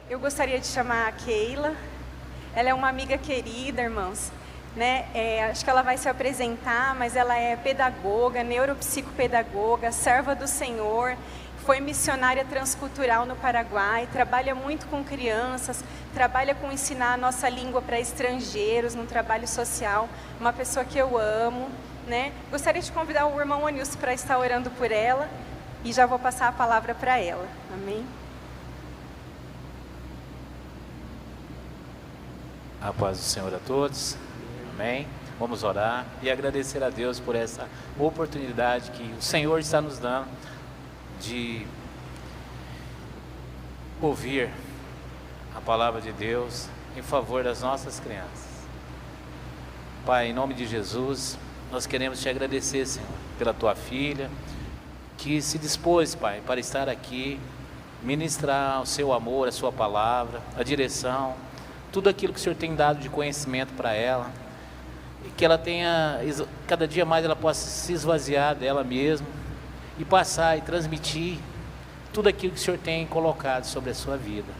Eu gostaria de chamar a Keila. Ela é uma amiga querida, irmãos. Né? Acho que ela vai se apresentar, mas ela é pedagoga, neuropsicopedagoga, serva do Senhor, foi missionária transcultural no Paraguai, trabalha muito com crianças, trabalha com ensinar a nossa língua para estrangeiros, num trabalho social, uma pessoa que eu amo. Né? Gostaria de convidar o irmão Onilson para estar orando por ela e já vou passar a palavra para ela. Amém? A paz do Senhor a todos. Amém? Vamos orar e agradecer a Deus por essa oportunidade que o Senhor está nos dando de ouvir a palavra de Deus em favor das nossas crianças. Pai, em nome de Jesus, nós queremos te agradecer, Senhor, pela tua filha, que se dispôs, Pai, para estar aqui, ministrar o seu amor, a sua palavra, a direção, tudo aquilo que o Senhor tem dado de conhecimento para ela, e que ela tenha, cada dia mais ela possa se esvaziar dela mesma, e passar e transmitir tudo aquilo que o Senhor tem colocado sobre a sua vida.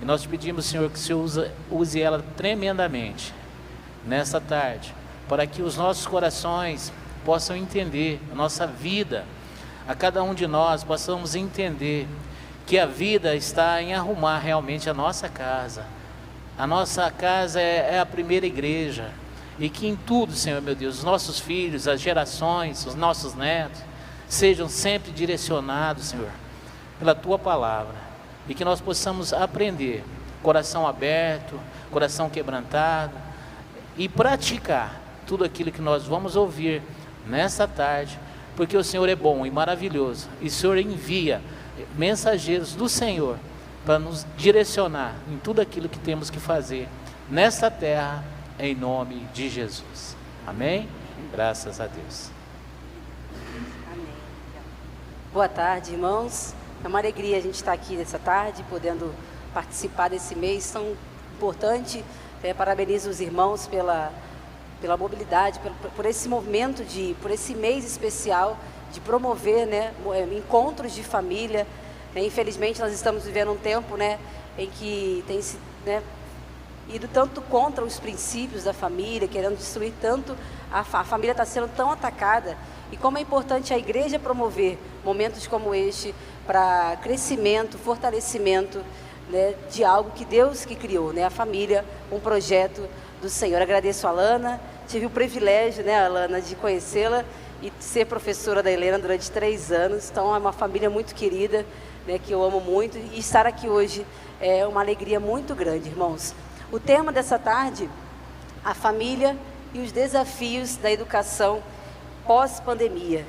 E nós te pedimos, Senhor, que o Senhor use ela tremendamente, nessa tarde, para que os nossos corações possam entender a nossa vida, a cada um de nós possamos entender que a vida está em arrumar realmente a nossa casa. A nossa casa é a primeira igreja, e que em tudo, Senhor meu Deus, os nossos filhos, as gerações, os nossos netos, sejam sempre direcionados, Senhor, pela tua palavra, e que nós possamos aprender, coração aberto, coração quebrantado, e praticar tudo aquilo que nós vamos ouvir nessa tarde, porque o Senhor é bom e maravilhoso, e o Senhor envia mensageiros do Senhor para nos direcionar em tudo aquilo que temos que fazer nesta terra, em nome de Jesus. Amém? Graças a Deus. Amém. Boa tarde, irmãos. É uma alegria a gente estar aqui nessa tarde, podendo participar desse mês tão importante. Parabenizo os irmãos pela mobilidade, por esse movimento, por esse mês especial de promover, né, encontros de família. Infelizmente nós estamos vivendo um tempo, né, em que tem se, né, ido tanto contra os princípios da família, querendo destruir tanto, a família está sendo tão atacada, e como é importante a igreja promover momentos como este, para crescimento, fortalecimento, né, de algo que Deus que criou, né, a família, um projeto do Senhor. Agradeço a Alana, tive o privilégio, né, Alana, de conhecê-la e ser professora da Helena durante 3 anos, então é uma família muito querida, né, que eu amo muito, e estar aqui hoje é uma alegria muito grande, irmãos. O tema dessa tarde, a família e os desafios da educação pós-pandemia.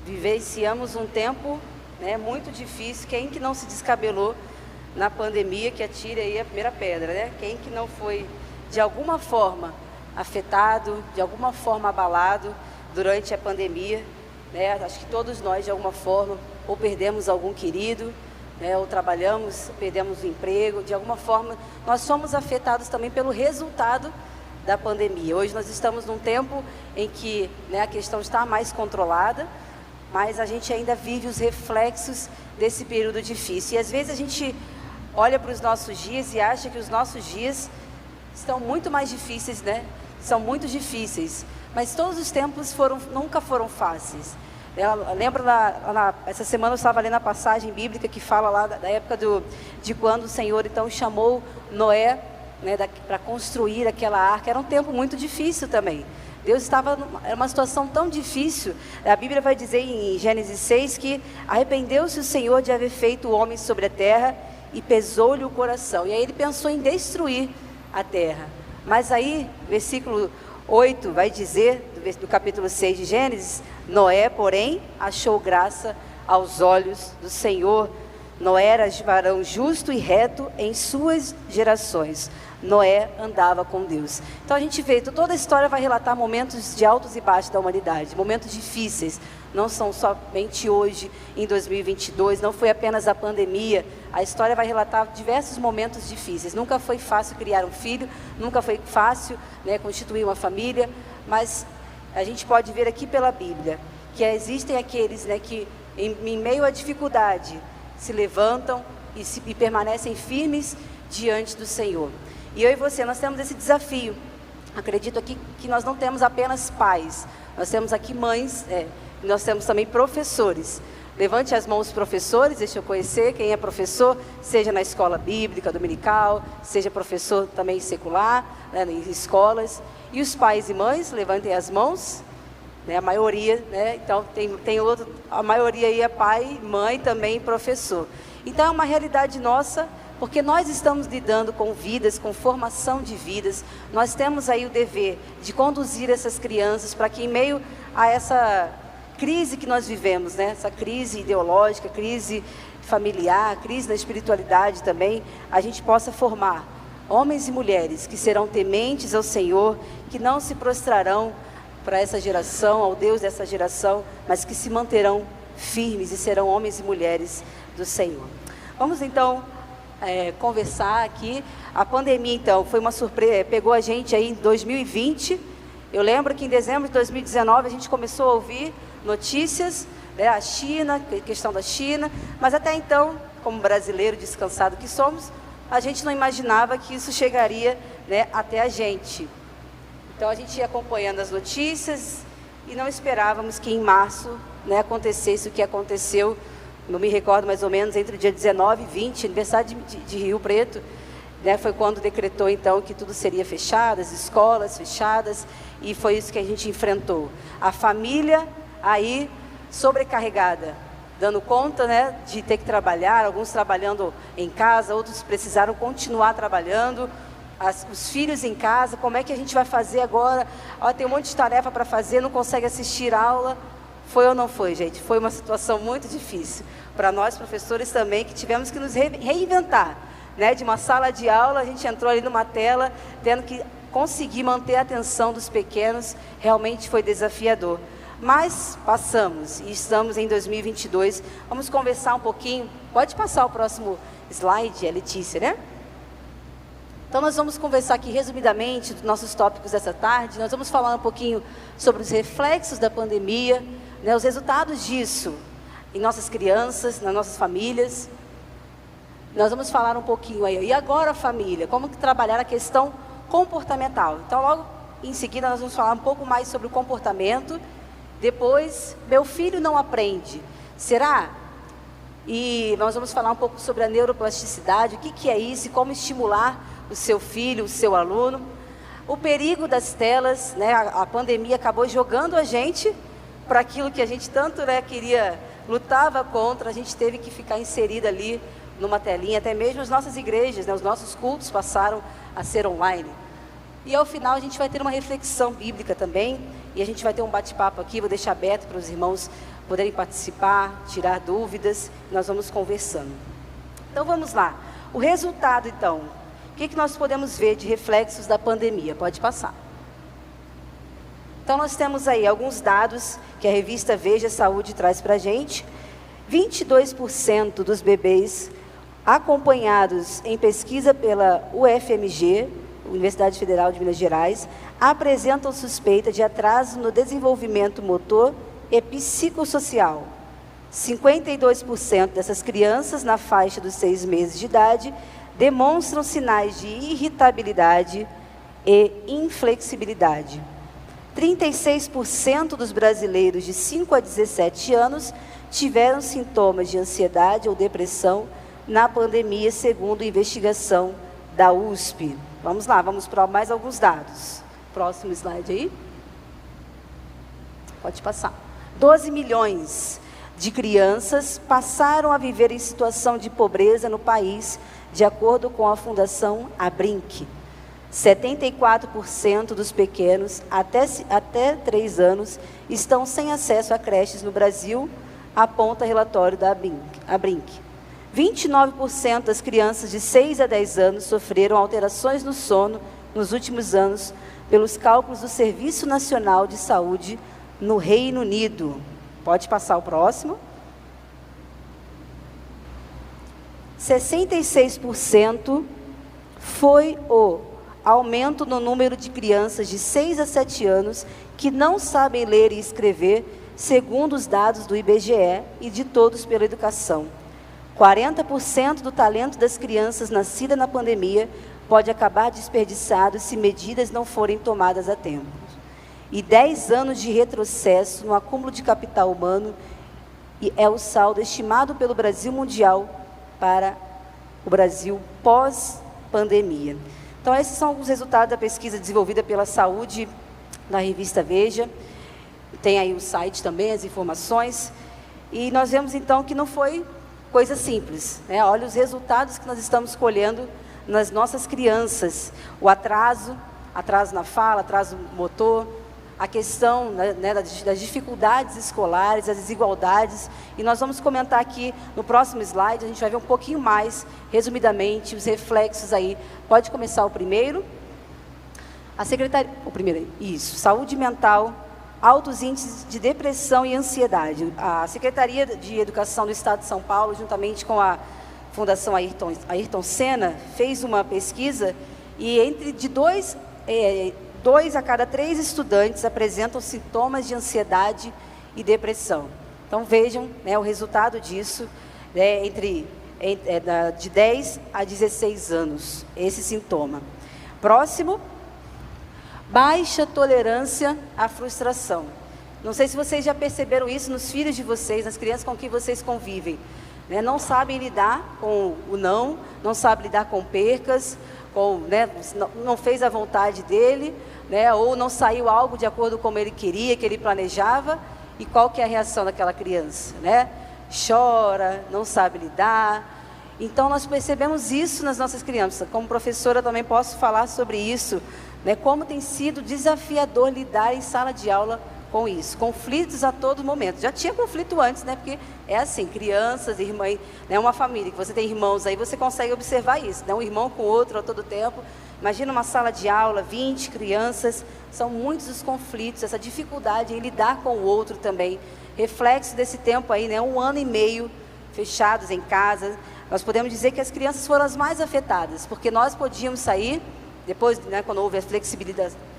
Vivenciamos um tempo, né, muito difícil. Quem que não se descabelou na pandemia, que atire aí a primeira pedra, né? Quem que não foi, de alguma forma, afetado, de alguma forma abalado durante a pandemia, né? Acho que todos nós, de alguma forma, ou perdemos algum querido, né, ou trabalhamos, perdemos o emprego, de alguma forma, nós somos afetados também pelo resultado da pandemia. Hoje nós estamos num tempo em que, né, a questão está mais controlada, mas a gente ainda vive os reflexos desse período difícil. E às vezes a gente olha para os nossos dias e acha que os nossos dias estão muito mais difíceis, né? São muito difíceis, mas todos os tempos nunca foram fáceis. Lembro, essa semana eu estava lendo a passagem bíblica que fala lá da época de quando o Senhor então chamou Noé, né, para construir aquela arca. Era um tempo muito difícil também. Deus estava era uma situação tão difícil. A Bíblia vai dizer em Gênesis 6 que arrependeu-se o Senhor de haver feito o homem sobre a terra e pesou-lhe o coração. E aí ele pensou em destruir a terra. Mas aí, versículo 8 vai dizer, do capítulo 6 de Gênesis, Noé, porém, achou graça aos olhos do Senhor. Noé era varão justo e reto em suas gerações. Noé andava com Deus. Então a gente vê, toda a história vai relatar momentos de altos e baixos da humanidade, momentos difíceis. Não são somente hoje, em 2022, não foi apenas a pandemia. A história vai relatar diversos momentos difíceis. Nunca foi fácil criar um filho, nunca foi fácil, né, constituir uma família, mas a gente pode ver aqui pela Bíblia que existem aqueles, né, que em meio à dificuldade se levantam e permanecem firmes diante do Senhor. E eu e você, nós temos esse desafio. Acredito aqui que nós não temos apenas pais, nós temos aqui mães, nós temos também professores. Levante as mãos, professores, deixa eu conhecer quem é professor, seja na escola bíblica, dominical, seja professor também secular, né, em escolas. E os pais e mães, levantem as mãos, né, a maioria, né, então tem outro, a maioria aí é pai, mãe, também professor. Então é uma realidade nossa, porque nós estamos lidando com vidas, com formação de vidas. Nós temos aí o dever de conduzir essas crianças para que, em meio a essa crise que nós vivemos, né? Essa crise ideológica, crise familiar, crise na espiritualidade também, a gente possa formar homens e mulheres que serão tementes ao Senhor, que não se prostrarão para essa geração, ao Deus dessa geração, mas que se manterão firmes e serão homens e mulheres do Senhor. Vamos então conversar aqui. A pandemia então foi uma surpresa, pegou a gente aí em 2020. Eu lembro que em dezembro de 2019 a gente começou a ouvir notícias, né, a China, questão da China, mas até então, como brasileiro descansado que somos, a gente não imaginava que isso chegaria, né, até a gente. Então a gente ia acompanhando as notícias e não esperávamos que em março, né, acontecesse o que aconteceu. Não me recordo mais ou menos, entre o dia 19 e 20, aniversário de Rio Preto, né, foi quando decretou então que tudo seria fechado, as escolas fechadas, e foi isso que a gente enfrentou. A família aí sobrecarregada, dando conta, né, de ter que trabalhar, alguns trabalhando em casa, outros precisaram continuar trabalhando, os filhos em casa, como é que a gente vai fazer agora? Tem um monte de tarefa para fazer, não consegue assistir a aula. Foi ou não foi, gente? Foi uma situação muito difícil. Para nós, professores também, que tivemos que nos reinventar, né? De uma sala de aula, a gente entrou ali numa tela, tendo que conseguir manter a atenção dos pequenos, realmente foi desafiador. Mas passamos e estamos em 2022. Vamos conversar um pouquinho. Pode passar o próximo slide, Letícia, né? Então nós vamos conversar aqui resumidamente dos nossos tópicos dessa tarde. Nós vamos falar um pouquinho sobre os reflexos da pandemia, né, os resultados disso em nossas crianças, nas nossas famílias. Nós vamos falar um pouquinho aí, e agora família, como que trabalhar a questão comportamental. Então logo em seguida nós vamos falar um pouco mais sobre o comportamento. Depois, meu filho não aprende, será? E nós vamos falar um pouco sobre a neuroplasticidade, o que é isso e como estimular o seu filho, o seu aluno. O perigo das telas, né? A pandemia acabou jogando a gente para aquilo que a gente tanto, né, queria, lutava contra. A gente teve que ficar inserida ali numa telinha, até mesmo as nossas igrejas, né, os nossos cultos passaram a ser online. E ao final a gente vai ter uma reflexão bíblica também, e a gente vai ter um bate-papo aqui, vou deixar aberto para os irmãos poderem participar, tirar dúvidas, nós vamos conversando. Então vamos lá, o resultado então, o que nós podemos ver de reflexos da pandemia? Pode passar. Então nós temos aí alguns dados que a revista Veja Saúde traz para a gente. 22% dos bebês acompanhados em pesquisa pela UFMG, Universidade Federal de Minas Gerais, apresentam suspeita de atraso no desenvolvimento motor e psicossocial. 52% dessas crianças na faixa dos 6 meses de idade demonstram sinais de irritabilidade e inflexibilidade. 36% dos brasileiros de 5 a 17 anos tiveram sintomas de ansiedade ou depressão na pandemia, segundo a investigação da USP. Vamos lá, vamos para mais alguns dados. Próximo slide aí. Pode passar. 12 milhões de crianças passaram a viver em situação de pobreza no país, de acordo com a Fundação Abrinq. 74% dos pequenos até 3 anos estão sem acesso a creches no Brasil, aponta relatório da Abrinq. 29% das crianças de 6 a 10 anos sofreram alterações no sono nos últimos anos, pelos cálculos do Serviço Nacional de Saúde no Reino Unido. Pode passar o próximo. 66% foi o aumento no número de crianças de 6 a 7 anos que não sabem ler e escrever, segundo os dados do IBGE e de Todos pela Educação. 40% do talento das crianças nascidas na pandemia pode acabar desperdiçado se medidas não forem tomadas a tempo. E 10 anos de retrocesso no acúmulo de capital humano é o saldo estimado pelo Brasil Mundial para o Brasil pós-pandemia. Então, esses são os resultados da pesquisa desenvolvida pela Saúde na revista Veja. Tem aí o site também, as informações. E nós vemos, então, que não foi coisa simples, né? Olha os resultados que nós estamos colhendo nas nossas crianças. O atraso na fala, atraso motor, a questão, né, das dificuldades escolares, as desigualdades. E nós vamos comentar aqui no próximo slide, a gente vai ver um pouquinho mais, resumidamente, os reflexos aí. Pode começar o primeiro. A Secretaria... O primeiro, isso. Saúde mental, altos índices de depressão e ansiedade. A Secretaria de Educação do Estado de São Paulo, juntamente com a Fundação Ayrton Senna, fez uma pesquisa e de 2 a cada 3 estudantes apresentam sintomas de ansiedade e depressão. Então, vejam, né, o resultado disso, né, de 10 a 16 anos, esse sintoma. Próximo, baixa tolerância à frustração. Não sei se vocês já perceberam isso nos filhos de vocês, nas crianças com quem vocês convivem. Né, não sabem lidar com o não sabem lidar com percas, né, não fez a vontade dele, né, ou não saiu algo de acordo com como ele queria, que ele planejava, e qual que é a reação daquela criança? Né? Chora, não sabe lidar. Então, nós percebemos isso nas nossas crianças. Como professora, também posso falar sobre isso, né, como tem sido desafiador lidar em sala de aula com isso. Conflitos a todo momento. Já tinha conflito antes, né, porque é assim, crianças, irmãs, né, uma família que você tem irmãos aí, você consegue observar isso, né, um irmão com o outro a todo tempo. Imagina uma sala de aula, 20 crianças, são muitos os conflitos, essa dificuldade em lidar com o outro também. Reflexo desse tempo aí, né, 1 ano e meio fechados em casa. Nós podemos dizer que as crianças foram as mais afetadas, porque nós podíamos sair, depois, né, quando houve a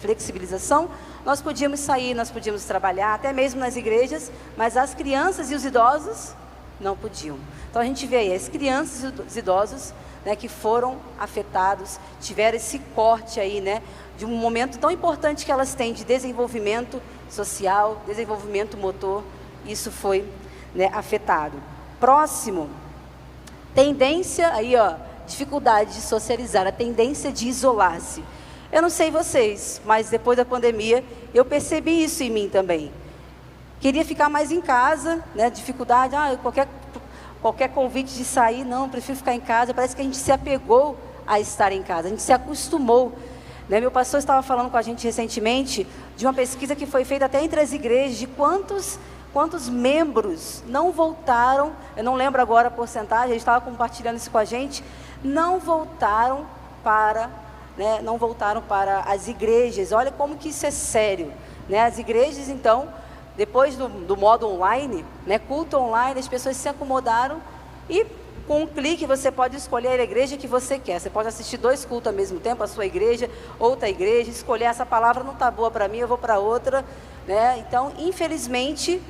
flexibilização, nós podíamos sair, nós podíamos trabalhar, até mesmo nas igrejas, mas as crianças e os idosos não podiam. Então, a gente vê aí as crianças e os idosos, né, que foram afetados, tiveram esse corte aí, né, de um momento tão importante que elas têm de desenvolvimento social, desenvolvimento motor, isso foi, né, afetado. Próximo, tendência, aí ó, dificuldade de socializar, a tendência de isolar-se. Eu não sei vocês, mas depois da pandemia, eu percebi isso em mim também. Queria ficar mais em casa, né, dificuldade, qualquer convite de sair, não, prefiro ficar em casa. Parece que a gente se apegou a estar em casa, a gente se acostumou. Né? Meu pastor estava falando com a gente recentemente de uma pesquisa que foi feita até entre as igrejas, de quantos membros não voltaram, eu não lembro agora a porcentagem, ele estava compartilhando isso com a gente, não voltaram para as igrejas. Olha como que isso é sério. Né? As igrejas, então, depois do modo online, né, culto online, as pessoas se acomodaram e com um clique você pode escolher a igreja que você quer. Você pode assistir 2 cultos ao mesmo tempo, a sua igreja, outra igreja, escolher essa palavra não está boa para mim, eu vou para outra. Né? Então, infelizmente,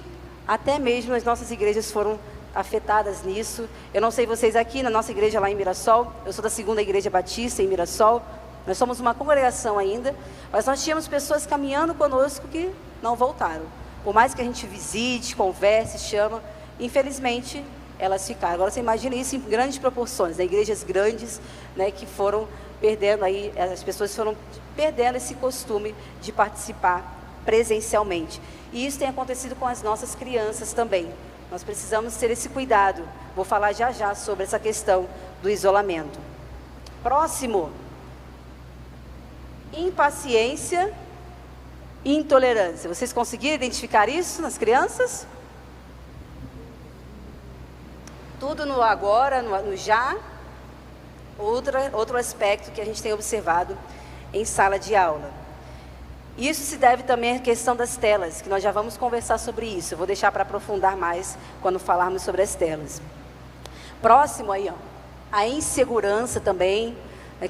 até mesmo as nossas igrejas foram afetadas nisso. Eu não sei vocês aqui, na nossa igreja lá em Mirassol, eu sou da 2ª Igreja Batista em Mirassol, nós somos uma congregação ainda, mas nós tínhamos pessoas caminhando conosco que não voltaram. Por mais que a gente visite, converse, chama, infelizmente, elas ficaram. Agora, você imagina isso em grandes proporções, né? Igrejas grandes, né, que foram perdendo aí, as pessoas foram perdendo esse costume de participar presencialmente. E isso tem acontecido com as nossas crianças também. Nós precisamos ter esse cuidado. Vou falar já já sobre essa questão do isolamento. Próximo. Impaciência e intolerância. Vocês conseguiram identificar isso nas crianças? Tudo no agora, no já. Outro aspecto que a gente tem observado em sala de aula. Isso se deve também à questão das telas, que nós já vamos conversar sobre isso. Eu vou deixar para aprofundar mais quando falarmos sobre as telas. Próximo aí, ó, a insegurança também.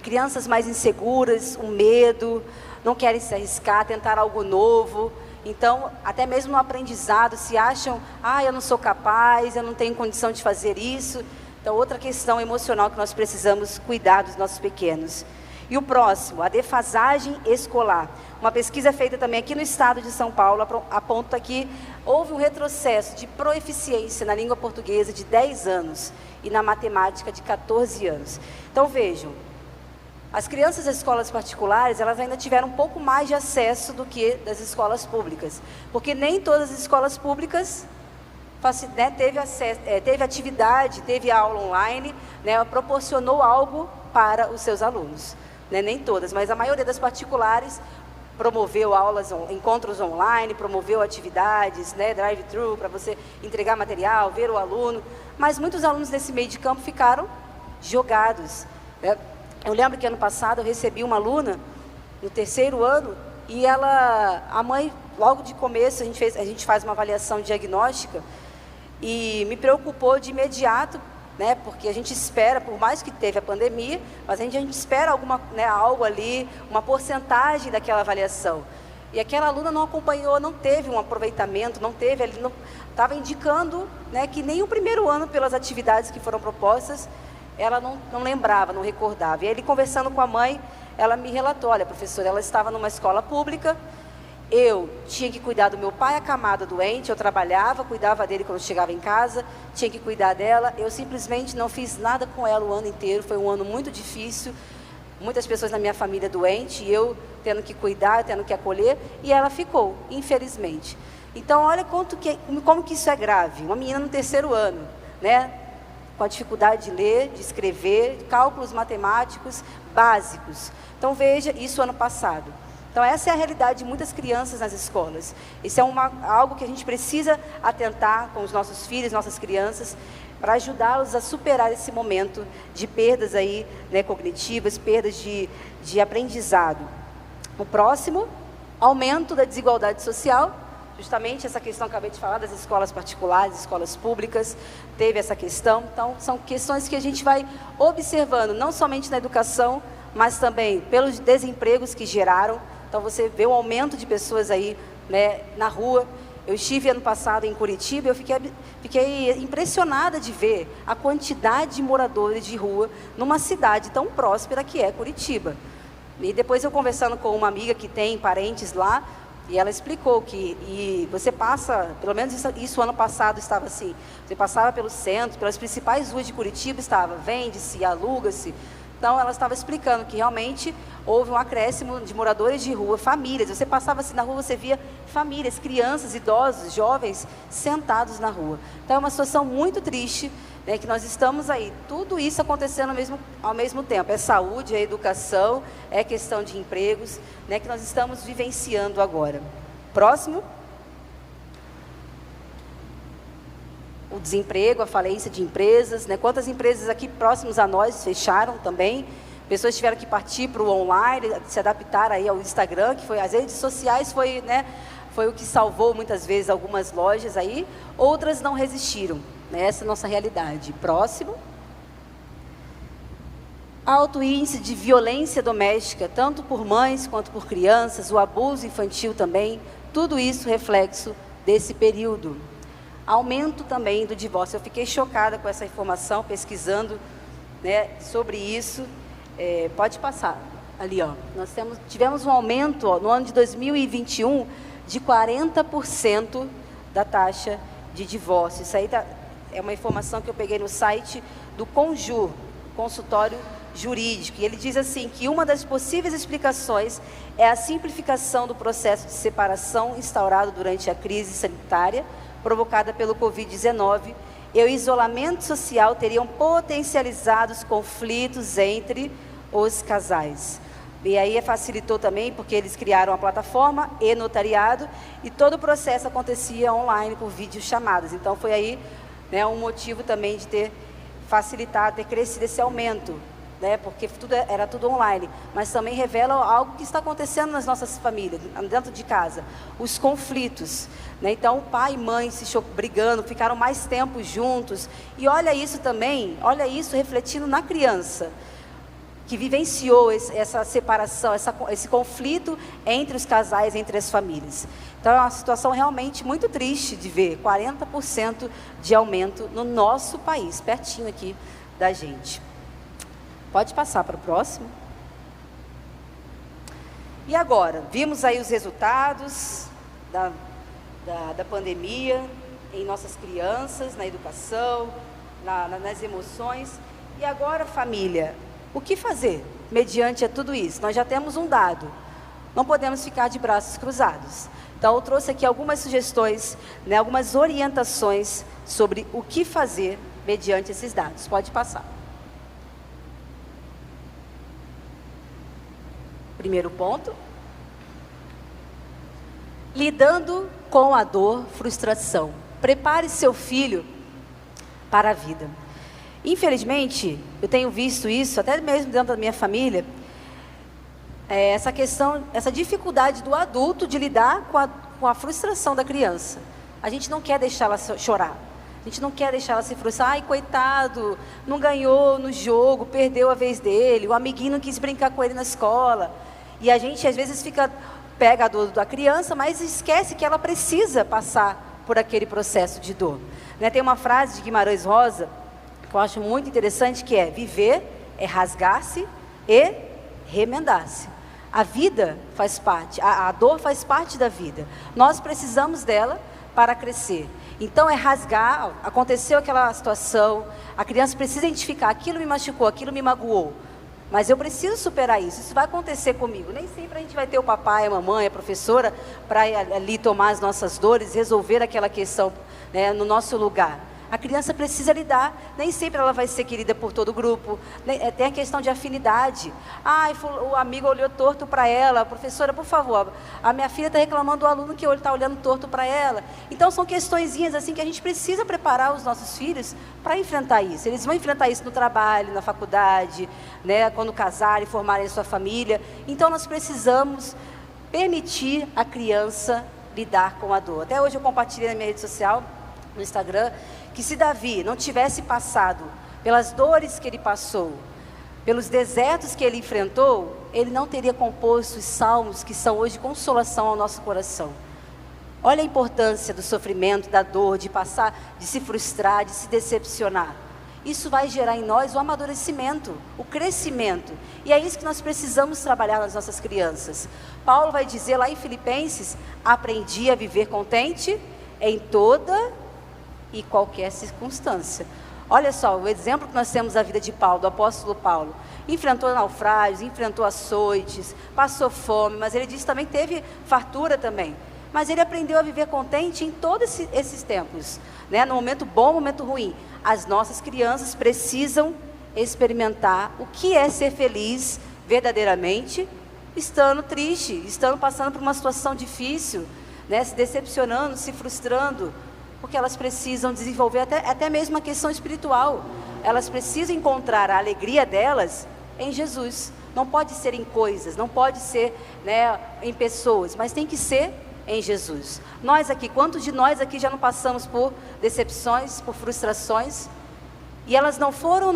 Crianças mais inseguras, o medo, não querem se arriscar, tentar algo novo. Então, até mesmo no aprendizado, se acham, eu não sou capaz, eu não tenho condição de fazer isso. Então, outra questão emocional que nós precisamos cuidar dos nossos pequenos. E o próximo, a defasagem escolar. Uma pesquisa feita também aqui no estado de São Paulo aponta que houve um retrocesso de proeficiência na língua portuguesa de 10 anos e na matemática de 14 anos. Então, vejam, as crianças das escolas particulares, elas ainda tiveram um pouco mais de acesso do que das escolas públicas, porque nem todas as escolas públicas teve atividade, teve aula online, né, proporcionou algo para os seus alunos. Né, nem todas, mas a maioria das particulares promoveu encontros online, promoveu atividades, né, drive-thru, para você entregar material, ver o aluno, mas muitos alunos nesse meio de campo ficaram jogados. Né? Eu lembro que ano passado eu recebi uma aluna, no 3º ano, e a mãe, logo de começo, a gente faz uma avaliação diagnóstica, e me preocupou de imediato, né, porque a gente espera, por mais que teve a pandemia, mas a gente espera algo ali, uma porcentagem daquela avaliação. E aquela aluna não acompanhou, não teve um aproveitamento, estava indicando, né, que nem o 1º ano, pelas atividades que foram propostas, ela não lembrava, não recordava. E aí, conversando com a mãe, ela me relatou: olha, professora, ela estava numa escola pública, eu tinha que cuidar do meu pai acamado doente, eu trabalhava, cuidava dele quando chegava em casa, tinha que cuidar dela, eu simplesmente não fiz nada com ela o ano inteiro, foi um ano muito difícil, muitas pessoas na minha família doentes, e eu tendo que cuidar, tendo que acolher, e ela ficou, infelizmente. Então, olha como que isso é grave, uma menina no 3º ano, né, com a dificuldade de ler, de escrever, cálculos matemáticos básicos. Então, veja, isso ano passado. Então, essa é a realidade de muitas crianças nas escolas. Isso é algo que a gente precisa atentar com os nossos filhos, nossas crianças, para ajudá-los a superar esse momento de perdas aí, né, cognitivas, perdas de aprendizado. O próximo, aumento da desigualdade social. Justamente essa questão que eu acabei de falar das escolas particulares, escolas públicas, teve essa questão. Então, são questões que a gente vai observando, não somente na educação, mas também pelos desempregos que geraram. Então, você vê um aumento de pessoas aí, né, na rua. Eu estive ano passado em Curitiba, eu fiquei impressionada de ver a quantidade de moradores de rua numa cidade tão próspera que é Curitiba. E depois eu conversando com uma amiga que tem parentes lá, e ela explicou que você passa, pelo menos isso ano passado estava assim, você passava pelo centro, pelas principais ruas de Curitiba, vende-se, aluga-se. Então, ela estava explicando que realmente houve um acréscimo de moradores de rua, famílias. Você passava assim na rua, você via famílias, crianças, idosos, jovens, sentados na rua. Então, é uma situação muito triste, né, que nós estamos aí, tudo isso acontecendo ao mesmo tempo. É saúde, é educação, é questão de empregos, né, que nós estamos vivenciando agora. Próximo. O desemprego, a falência de empresas, né? Quantas empresas aqui próximos a nós fecharam também, pessoas tiveram que partir para o online, se adaptar aí ao Instagram, que foi, as redes sociais foi o que salvou muitas vezes algumas lojas aí, outras não resistiram, né? Essa é a nossa realidade. Próximo. Alto índice de violência doméstica, tanto por mães quanto por crianças, o abuso infantil também, tudo isso reflexo desse período. Aumento também do divórcio. Eu fiquei chocada com essa informação, pesquisando, né, sobre isso. Pode passar ali, ó. Nós tivemos um aumento, ó, no ano de 2021 de 40% da taxa de divórcio. Isso aí é uma informação que eu peguei no site do Conjur, consultório jurídico, e ele diz assim que uma das possíveis explicações é a simplificação do processo de separação instaurado durante a crise sanitária provocada pelo Covid-19, e o isolamento social teriam potencializado os conflitos entre os casais. E aí facilitou também, porque eles criaram a plataforma e notariado, e todo o processo acontecia online por videochamadas. Então foi aí, né, um motivo também de ter facilitado, ter crescido esse aumento, né, porque era tudo online, mas também revela algo que está acontecendo nas nossas famílias, dentro de casa, os conflitos, né? Então, pai e mãe brigando, ficaram mais tempo juntos, e olha isso também, olha isso refletindo na criança. que vivenciou essa separação, esse conflito entre os casais, entre as famílias. Então é uma situação realmente muito triste de ver 40% de aumento no nosso país, pertinho aqui da gente. Pode passar para o próximo. E agora, vimos aí os resultados da pandemia em nossas crianças, na educação, nas emoções. E agora, família, o que fazer mediante a tudo isso? Nós já temos um dado, não podemos ficar de braços cruzados. Então, eu trouxe aqui algumas sugestões, né, algumas orientações sobre o que fazer mediante esses dados. Pode passar. Primeiro ponto. Lidando com a dor, frustração. Prepare seu filho para a vida. Infelizmente, eu tenho visto isso, até mesmo dentro da minha família, essa questão, essa dificuldade do adulto de lidar com a frustração da criança. A gente não quer deixá-la chorar, a gente não quer deixá-la se frustrar. Ai, coitado, não ganhou no jogo, perdeu a vez dele, o amiguinho não quis brincar com ele na escola. E a gente, às vezes, pega a dor da criança, mas esquece que ela precisa passar por aquele processo de dor. Né? Tem uma frase de Guimarães Rosa, que eu acho muito interessante, que é: viver é rasgar-se e remendar-se. A vida faz parte, a dor faz parte da vida. Nós precisamos dela para crescer. Então é rasgar, aconteceu aquela situação, a criança precisa identificar: aquilo me machucou, aquilo me magoou, mas eu preciso superar isso, isso vai acontecer comigo. Nem sempre a gente vai ter o papai, a mamãe, a professora para ali tomar as nossas dores, resolver aquela questão, né, no nosso lugar. A criança precisa lidar, nem sempre ela vai ser querida por todo o grupo, tem a questão de afinidade. O amigo olhou torto para ela, professora, por favor, a minha filha está reclamando do aluno que está olhando torto para ela. Então são questõezinhas assim que a gente precisa preparar os nossos filhos para enfrentar isso. Eles vão enfrentar isso no trabalho, na faculdade, né, quando casarem, formarem a sua família. Então nós precisamos permitir a criança lidar com a dor. Até hoje eu compartilhei na minha rede social, no Instagram, que se Davi não tivesse passado pelas dores que ele passou, pelos desertos que ele enfrentou, ele não teria composto os salmos que são hoje consolação ao nosso coração. Olha a importância do sofrimento, da dor, de passar, de se frustrar, de se decepcionar. Isso vai gerar em nós o amadurecimento, o crescimento. E é isso que nós precisamos trabalhar nas nossas crianças. Paulo vai dizer lá em Filipenses: aprendi a viver contente em toda e qualquer circunstância. Olha só, o exemplo que nós temos da vida de Paulo, do apóstolo Paulo. Enfrentou naufrágios, enfrentou açoites, passou fome, mas ele disse também teve fartura também. Mas ele aprendeu a viver contente em todos esses tempos, né? No momento bom, no momento ruim. As nossas crianças precisam experimentar o que é ser feliz verdadeiramente, estando triste, estando passando por uma situação difícil, né? Se decepcionando, se frustrando, porque elas precisam desenvolver até mesmo a questão espiritual. Elas precisam encontrar a alegria delas em Jesus. Não pode ser em coisas, não pode ser, né, em pessoas, mas tem que ser em Jesus. Nós aqui, quantos de nós aqui já não passamos por decepções, por frustrações? E elas não foram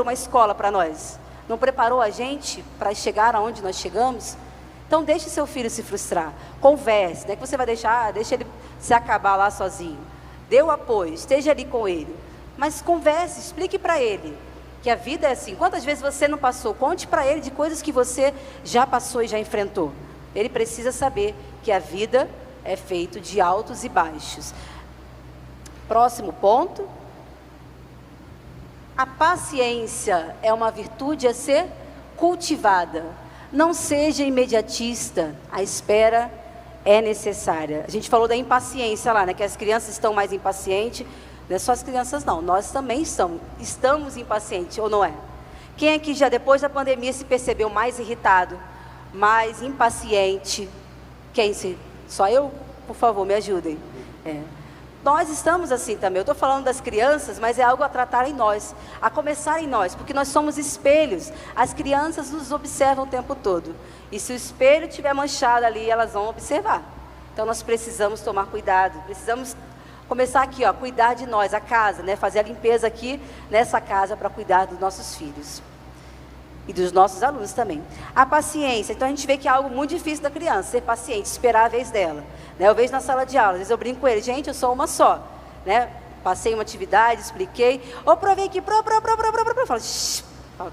uma escola para nós? Não preparou a gente para chegar aonde nós chegamos? Então deixe seu filho se frustrar, converse, não é que você vai deixa ele se acabar lá sozinho. Dê o apoio, esteja ali com ele, mas converse, explique para ele que a vida é assim. Quantas vezes você não passou? Conte para ele de coisas que você já passou e já enfrentou. Ele precisa saber que a vida é feita de altos e baixos. Próximo ponto. A paciência é uma virtude a ser cultivada. Não seja imediatista, a espera é necessária. A gente falou da impaciência lá, né? Que as crianças estão mais impacientes. Não é só as crianças não, nós também estamos impacientes, ou não é? Quem aqui já depois da pandemia se percebeu mais irritado, mais impaciente? Só eu? Por favor, me ajudem. Nós estamos assim também. Eu estou falando das crianças, mas é algo a tratar em nós, a começar em nós, porque nós somos espelhos. As crianças nos observam o tempo todo, e se o espelho estiver manchado ali, elas vão observar. Então nós precisamos tomar cuidado, precisamos começar aqui, cuidar de nós, a casa, né? Fazer a limpeza aqui nessa casa para cuidar dos nossos filhos. E dos nossos alunos também. A paciência. Então, a gente vê que é algo muito difícil da criança, ser paciente, esperar a vez dela. Né? Eu vejo na sala de aula, às vezes eu brinco com ele, gente, eu sou uma só. Né? Passei uma atividade, expliquei, ou provei aqui, eu falo,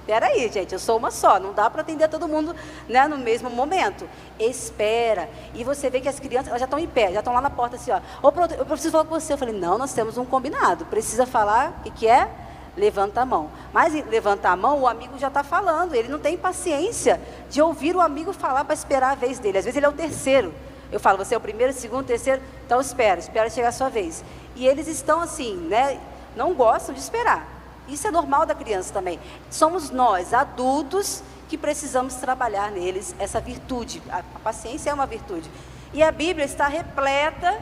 peraí, gente, eu sou uma só, não dá para atender todo mundo, né, no mesmo momento. Espera. E você vê que as crianças, elas já estão em pé, já estão lá na porta assim, ó. Eu preciso falar com você. Eu falei, não, nós temos um combinado. Precisa falar, o que é? Levanta a mão. Mas levantar a mão, o amigo já está falando. Ele não tem paciência de ouvir o amigo falar para esperar a vez dele. Às vezes ele é o terceiro. Eu falo, você é o primeiro, segundo, terceiro. Então espera chegar a sua vez. E eles estão assim, né? Não gostam de esperar. Isso é normal da criança também. Somos nós, adultos, que precisamos trabalhar neles essa virtude. A paciência é uma virtude. E a Bíblia está repleta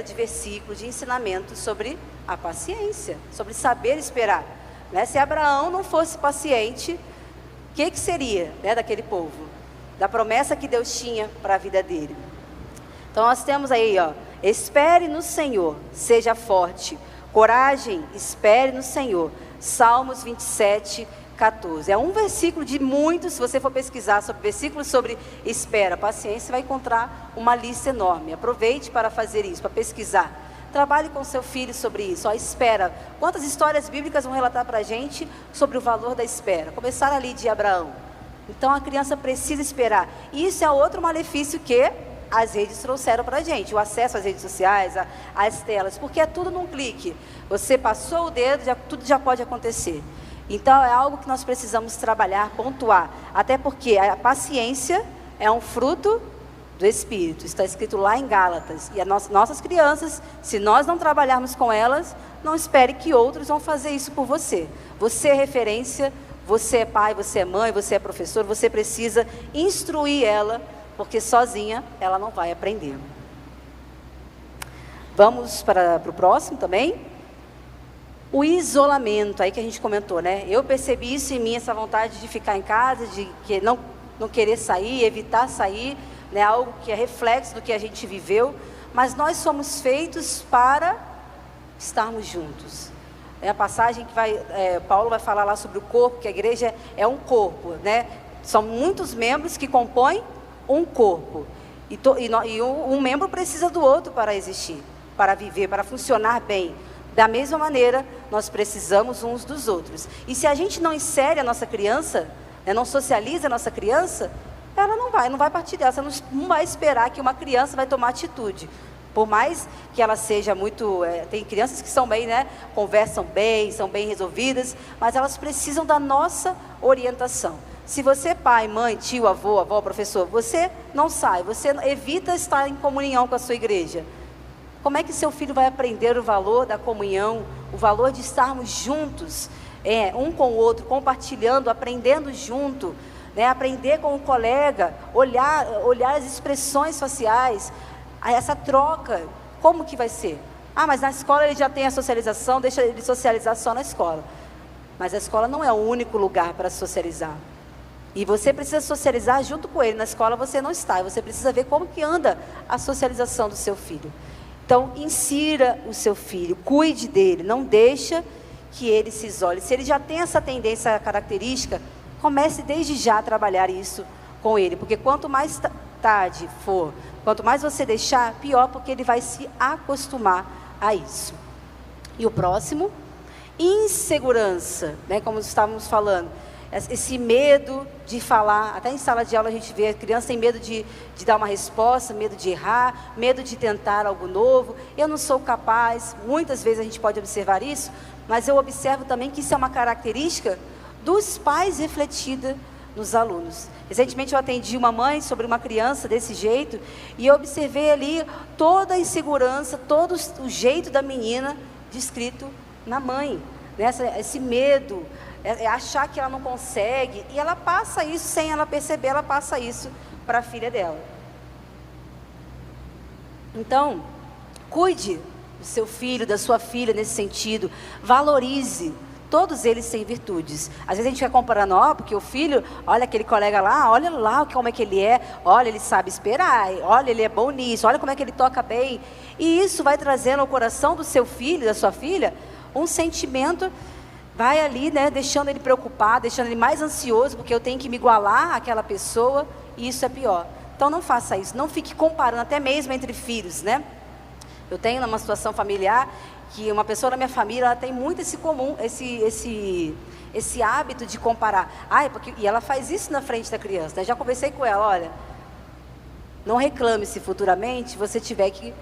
de versículos, de ensinamentos sobre a paciência, sobre saber esperar. Né? Se Abraão não fosse paciente, o que seria, né, daquele povo? Da promessa que Deus tinha para a vida dele. Então nós temos aí, ó, espere no Senhor, seja forte, coragem, espere no Senhor. Salmos 27, 14. É um versículo de muitos. Se você for pesquisar sobre versículos sobre espera, paciência, vai encontrar uma lista enorme. Aproveite para fazer isso, para pesquisar. Trabalhe com seu filho sobre isso. Ó, espera. Quantas histórias bíblicas vão relatar para a gente sobre o valor da espera? Começaram ali de Abraão. Então a criança precisa esperar. E isso é outro malefício que as redes trouxeram para a gente. O acesso às redes sociais, às telas. Porque é tudo num clique. Você passou o dedo, tudo já pode acontecer. Então é algo que nós precisamos trabalhar, pontuar. Até porque a paciência é um fruto do Espírito. Está escrito lá em Gálatas. E as nossas crianças, se nós não trabalharmos com elas, não espere que outros vão fazer isso por você. Você é referência, você é pai, você é mãe, você é professor, você precisa instruir ela, porque sozinha ela não vai aprender. Vamos para o próximo também. O isolamento, aí que a gente comentou, né? Eu percebi isso em mim, essa vontade de ficar em casa, de que não querer sair, evitar sair, né? Algo que é reflexo do que a gente viveu. Mas nós somos feitos para estarmos juntos. É a passagem que Paulo vai falar lá sobre o corpo, que a igreja é um corpo, né? São muitos membros que compõem um corpo. E um membro precisa do outro para existir, para viver, para funcionar bem. Da mesma maneira, nós precisamos uns dos outros. E se a gente não insere a nossa criança, né, não socializa a nossa criança, ela não vai partir dela. Você não vai esperar que uma criança vai tomar atitude. Por mais que ela seja muito... tem crianças que são bem, né, conversam bem, são bem resolvidas, mas elas precisam da nossa orientação. Se você, pai, mãe, tio, avó, professor, você não sai, você evita estar em comunhão com a sua igreja, como é que seu filho vai aprender o valor da comunhão, o valor de estarmos juntos, um com o outro, compartilhando, aprendendo junto, né? Aprender com o colega, olhar as expressões faciais, essa troca, como que vai ser? Ah, mas na escola ele já tem a socialização, deixa ele socializar só na escola. Mas a escola não é o único lugar para socializar. E você precisa socializar junto com ele. Na escola você não está, e você precisa ver como que anda a socialização do seu filho. Então, insira o seu filho, cuide dele, não deixa que ele se isole. Se ele já tem essa tendência, essa característica, comece desde já a trabalhar isso com ele. Porque quanto mais tarde for, quanto mais você deixar, pior, porque ele vai se acostumar a isso. E o próximo, insegurança, né, como estávamos falando. Esse medo de falar, até em sala de aula a gente vê, a criança tem medo de dar uma resposta, medo de errar, medo de tentar algo novo. Eu não sou capaz, muitas vezes a gente pode observar isso, mas eu observo também que isso é uma característica dos pais refletida nos alunos. Recentemente eu atendi uma mãe sobre uma criança desse jeito, e eu observei ali toda a insegurança, todo o jeito da menina descrito na mãe, né? Esse medo, achar que ela não consegue, e ela passa isso sem ela perceber, ela passa isso para a filha dela. Então, cuide do seu filho, da sua filha nesse sentido, valorize. Todos eles têm virtudes. Às vezes a gente vai comparando, porque o filho, olha aquele colega lá, olha lá como é que ele é, olha, ele sabe esperar, olha, ele é bom nisso, olha como é que ele toca bem. E isso vai trazendo ao coração do seu filho, da sua filha, um sentimento vai ali, né, deixando ele preocupado, deixando ele mais ansioso, porque eu tenho que me igualar àquela pessoa, e isso é pior. Então não faça isso, não fique comparando, até mesmo entre filhos, né? Eu tenho uma situação familiar que uma pessoa da minha família, ela tem muito esse hábito de comparar. E ela faz isso na frente da criança, né? Já conversei com ela, olha, não reclame se futuramente você tiver que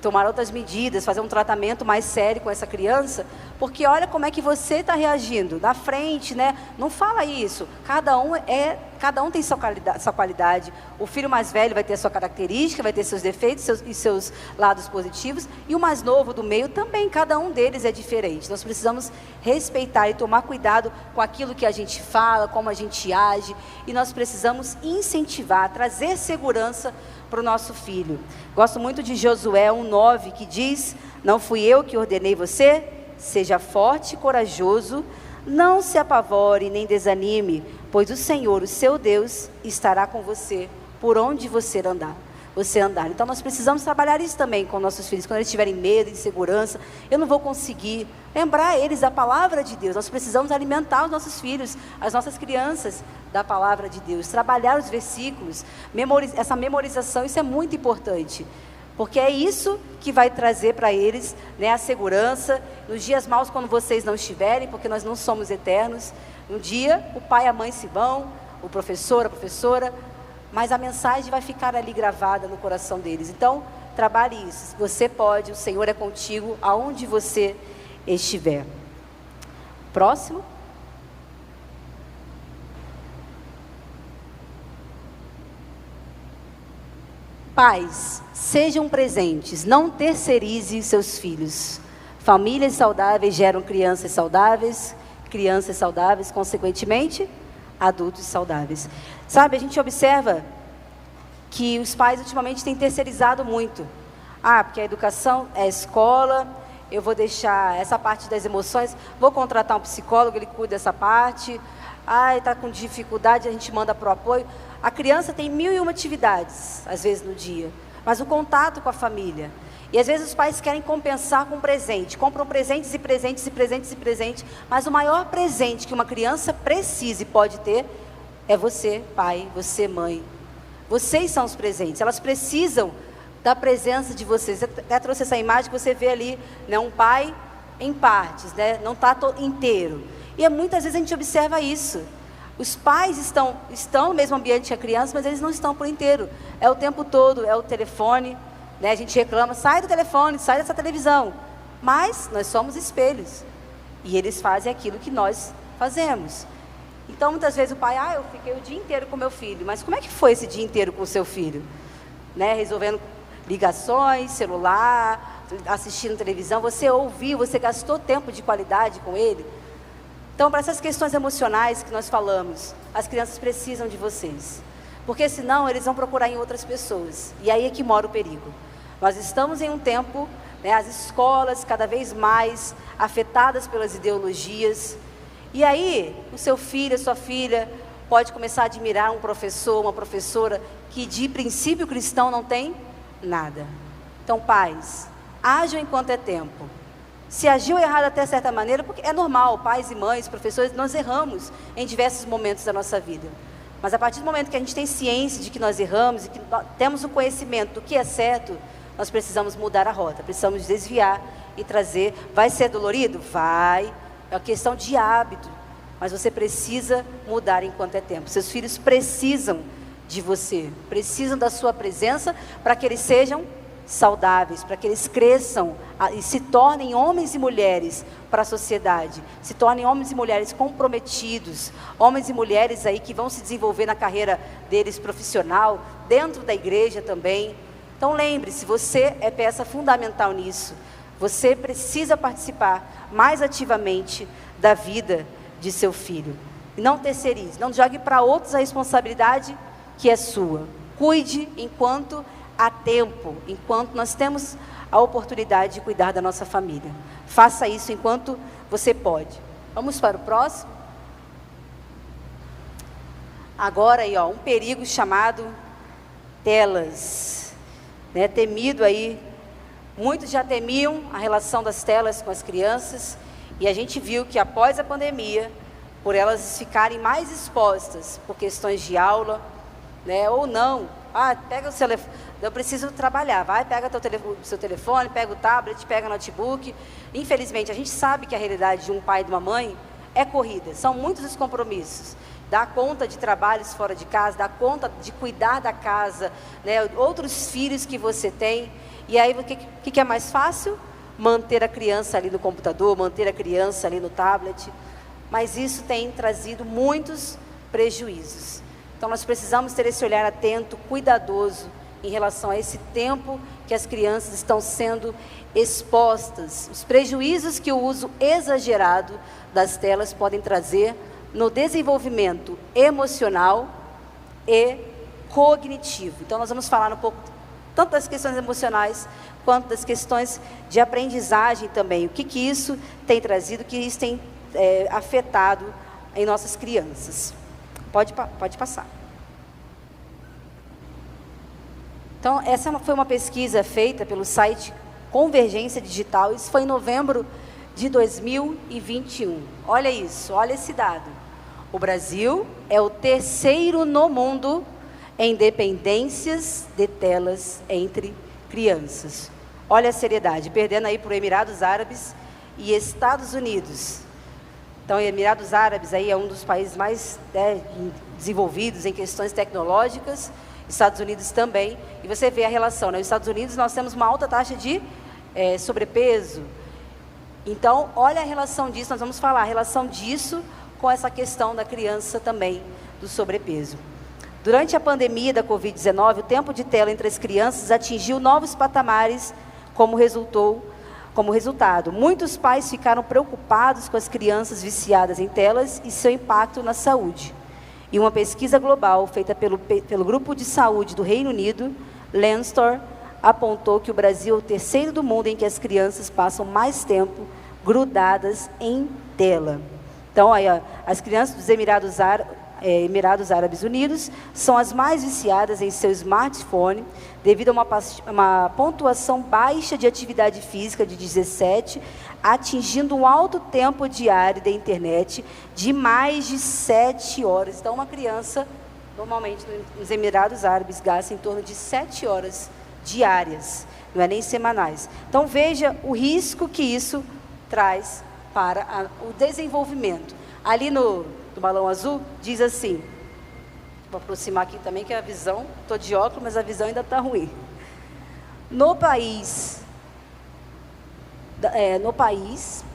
tomar outras medidas, fazer um tratamento mais sério com essa criança, porque olha como é que você está reagindo, na frente, né? Não fala isso, cada um tem sua qualidade, o filho mais velho vai ter a sua característica, vai ter seus defeitos e seus lados positivos, e o mais novo do meio também, cada um deles é diferente. Nós precisamos respeitar e tomar cuidado com aquilo que a gente fala, como a gente age, e nós precisamos incentivar, trazer segurança para o nosso filho. Gosto muito de Josué 1:9, que diz: não fui eu que ordenei você? Seja forte e corajoso, não se apavore nem desanime, pois o Senhor, o seu Deus, estará com você por onde você andar. Então nós precisamos trabalhar isso também com nossos filhos. Quando eles tiverem medo, insegurança, eu não vou conseguir, lembrar eles da palavra de Deus. Nós precisamos alimentar os nossos filhos, as nossas crianças, da palavra de Deus, trabalhar os versículos, essa memorização, isso é muito importante, porque é isso que vai trazer para eles, né, a segurança, nos dias maus, quando vocês não estiverem, porque nós não somos eternos. Um dia o pai e a mãe se vão, o professor, a professora, mas a mensagem vai ficar ali gravada no coração deles. Então, trabalhe isso. Você pode, o Senhor é contigo, aonde você estiver. Próximo. Pais, sejam presentes, não terceirize seus filhos. Famílias saudáveis geram crianças saudáveis, consequentemente, adultos saudáveis. Sabe, a gente observa que os pais ultimamente têm terceirizado muito. Porque a educação é a escola, eu vou deixar essa parte das emoções, vou contratar um psicólogo, ele cuida dessa parte. Está com dificuldade, a gente manda para o apoio. A criança tem 1001 atividades, às vezes no dia, mas o contato com a família. E às vezes os pais querem compensar com presente, compram presentes e presentes e presentes e presentes, mas o maior presente que uma criança precisa e pode ter é você, pai, você, mãe. Vocês são os presentes, elas precisam da presença de vocês. Eu até trouxe essa imagem que você vê ali, né, um pai em partes, né, não está inteiro. E muitas vezes a gente observa isso. Os pais estão no mesmo ambiente que a criança, mas eles não estão por inteiro. É o tempo todo, é o telefone, né? A gente reclama, sai do telefone, sai dessa televisão. Mas nós somos espelhos. E eles fazem aquilo que nós fazemos. Então, muitas vezes o pai, eu fiquei o dia inteiro com meu filho. Mas como é que foi esse dia inteiro com o seu filho? Né? Resolvendo ligações, celular, assistindo televisão. Você ouviu, você gastou tempo de qualidade com ele? Então, para essas questões emocionais que nós falamos, as crianças precisam de vocês. Porque senão eles vão procurar em outras pessoas. E aí é que mora o perigo. Nós estamos em um tempo, né, as escolas cada vez mais afetadas pelas ideologias. E aí, o seu filho, a sua filha, pode começar a admirar um professor, uma professora, que de princípio cristão não tem nada. Então, pais, ajam enquanto é tempo. Se agiu errado até certa maneira, porque é normal, pais e mães, professores, nós erramos em diversos momentos da nossa vida. Mas a partir do momento que a gente tem ciência de que nós erramos e que temos o conhecimento do que é certo, nós precisamos mudar a rota, precisamos desviar e trazer. Vai ser dolorido? Vai. É uma questão de hábito, mas você precisa mudar enquanto é tempo. Seus filhos precisam de você, precisam da sua presença para que eles sejam saudáveis, para que eles cresçam e se tornem homens e mulheres para a sociedade, se tornem homens e mulheres comprometidos, homens e mulheres aí que vão se desenvolver na carreira deles profissional, dentro da igreja também. Então lembre-se, você é peça fundamental nisso, você precisa participar mais ativamente da vida de seu filho, e não terceirize, não jogue para outros a responsabilidade que é sua, cuide enquanto há tempo, enquanto nós temos a oportunidade de cuidar da nossa família. Faça isso enquanto você pode. Vamos para o próximo? Agora aí, um perigo chamado telas, né? Temido aí, muitos já temiam a relação das telas com as crianças, E a gente viu que após a pandemia, por elas ficarem mais expostas por questões de aula, né, ou não, pega o seu telefone, eu preciso trabalhar, pega o seu telefone, pega o tablet, pega o notebook. Infelizmente, a gente sabe que a realidade de um pai e de uma mãe é corrida, são muitos os compromissos. Dá conta de trabalhos fora de casa, dá conta de cuidar da casa, né, outros filhos que você tem. E aí, o que é mais fácil? Manter a criança ali no computador, manter a criança ali no tablet. Mas isso tem trazido muitos prejuízos. Então, nós precisamos ter esse olhar atento, cuidadoso, em relação a esse tempo que as crianças estão sendo expostas. Os prejuízos que o uso exagerado das telas podem trazer no desenvolvimento emocional e cognitivo. Então, nós vamos falar um pouco tanto das questões emocionais, quanto das questões de aprendizagem também. O que isso tem trazido, o que isso tem afetado em nossas crianças. Pode passar. Então, essa foi uma pesquisa feita pelo site Convergência Digital, isso foi em novembro de 2021. Olha isso, olha esse dado. O Brasil é o terceiro no mundo em dependências de telas entre crianças. Olha a seriedade, perdendo aí para Emirados Árabes e Estados Unidos. Então, Emirados Árabes aí é um dos países mais desenvolvidos em questões tecnológicas, Estados Unidos também, e você vê a relação, né? Nos Estados Unidos nós temos uma alta taxa de sobrepeso. Então, olha a relação disso, nós vamos falar a relação disso com essa questão da criança também, do sobrepeso. Durante a pandemia da Covid-19, o tempo de tela entre as crianças atingiu novos patamares como resultado. Muitos pais ficaram preocupados com as crianças viciadas em telas e seu impacto na saúde. E uma pesquisa global feita pelo Grupo de Saúde do Reino Unido, Lancet, apontou que o Brasil é o terceiro do mundo em que as crianças passam mais tempo grudadas em tela. Então, aí, as crianças dos Emirados Árabes Unidos são as mais viciadas em seu smartphone, devido a uma pontuação baixa de atividade física de 17, atingindo um alto tempo diário da internet de mais de 7 horas. Então, uma criança, normalmente nos Emirados Árabes, gasta em torno de 7 horas diárias, não é nem semanais. Então, veja o risco que isso traz para o desenvolvimento. Ali no balão azul, diz assim, vou aproximar aqui também, que é a visão, estou de óculos, mas a visão ainda está ruim. No país,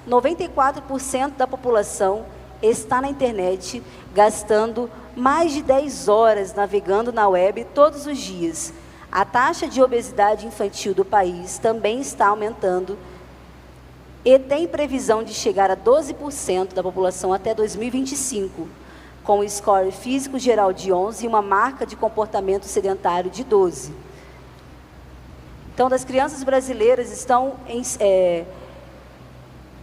94% da população está na internet, gastando mais de 10 horas navegando na web todos os dias. A taxa de obesidade infantil do país também está aumentando e tem previsão de chegar a 12% da população até 2025, com um score físico geral de 11 e uma marca de comportamento sedentário de 12. Então, das crianças brasileiras estão em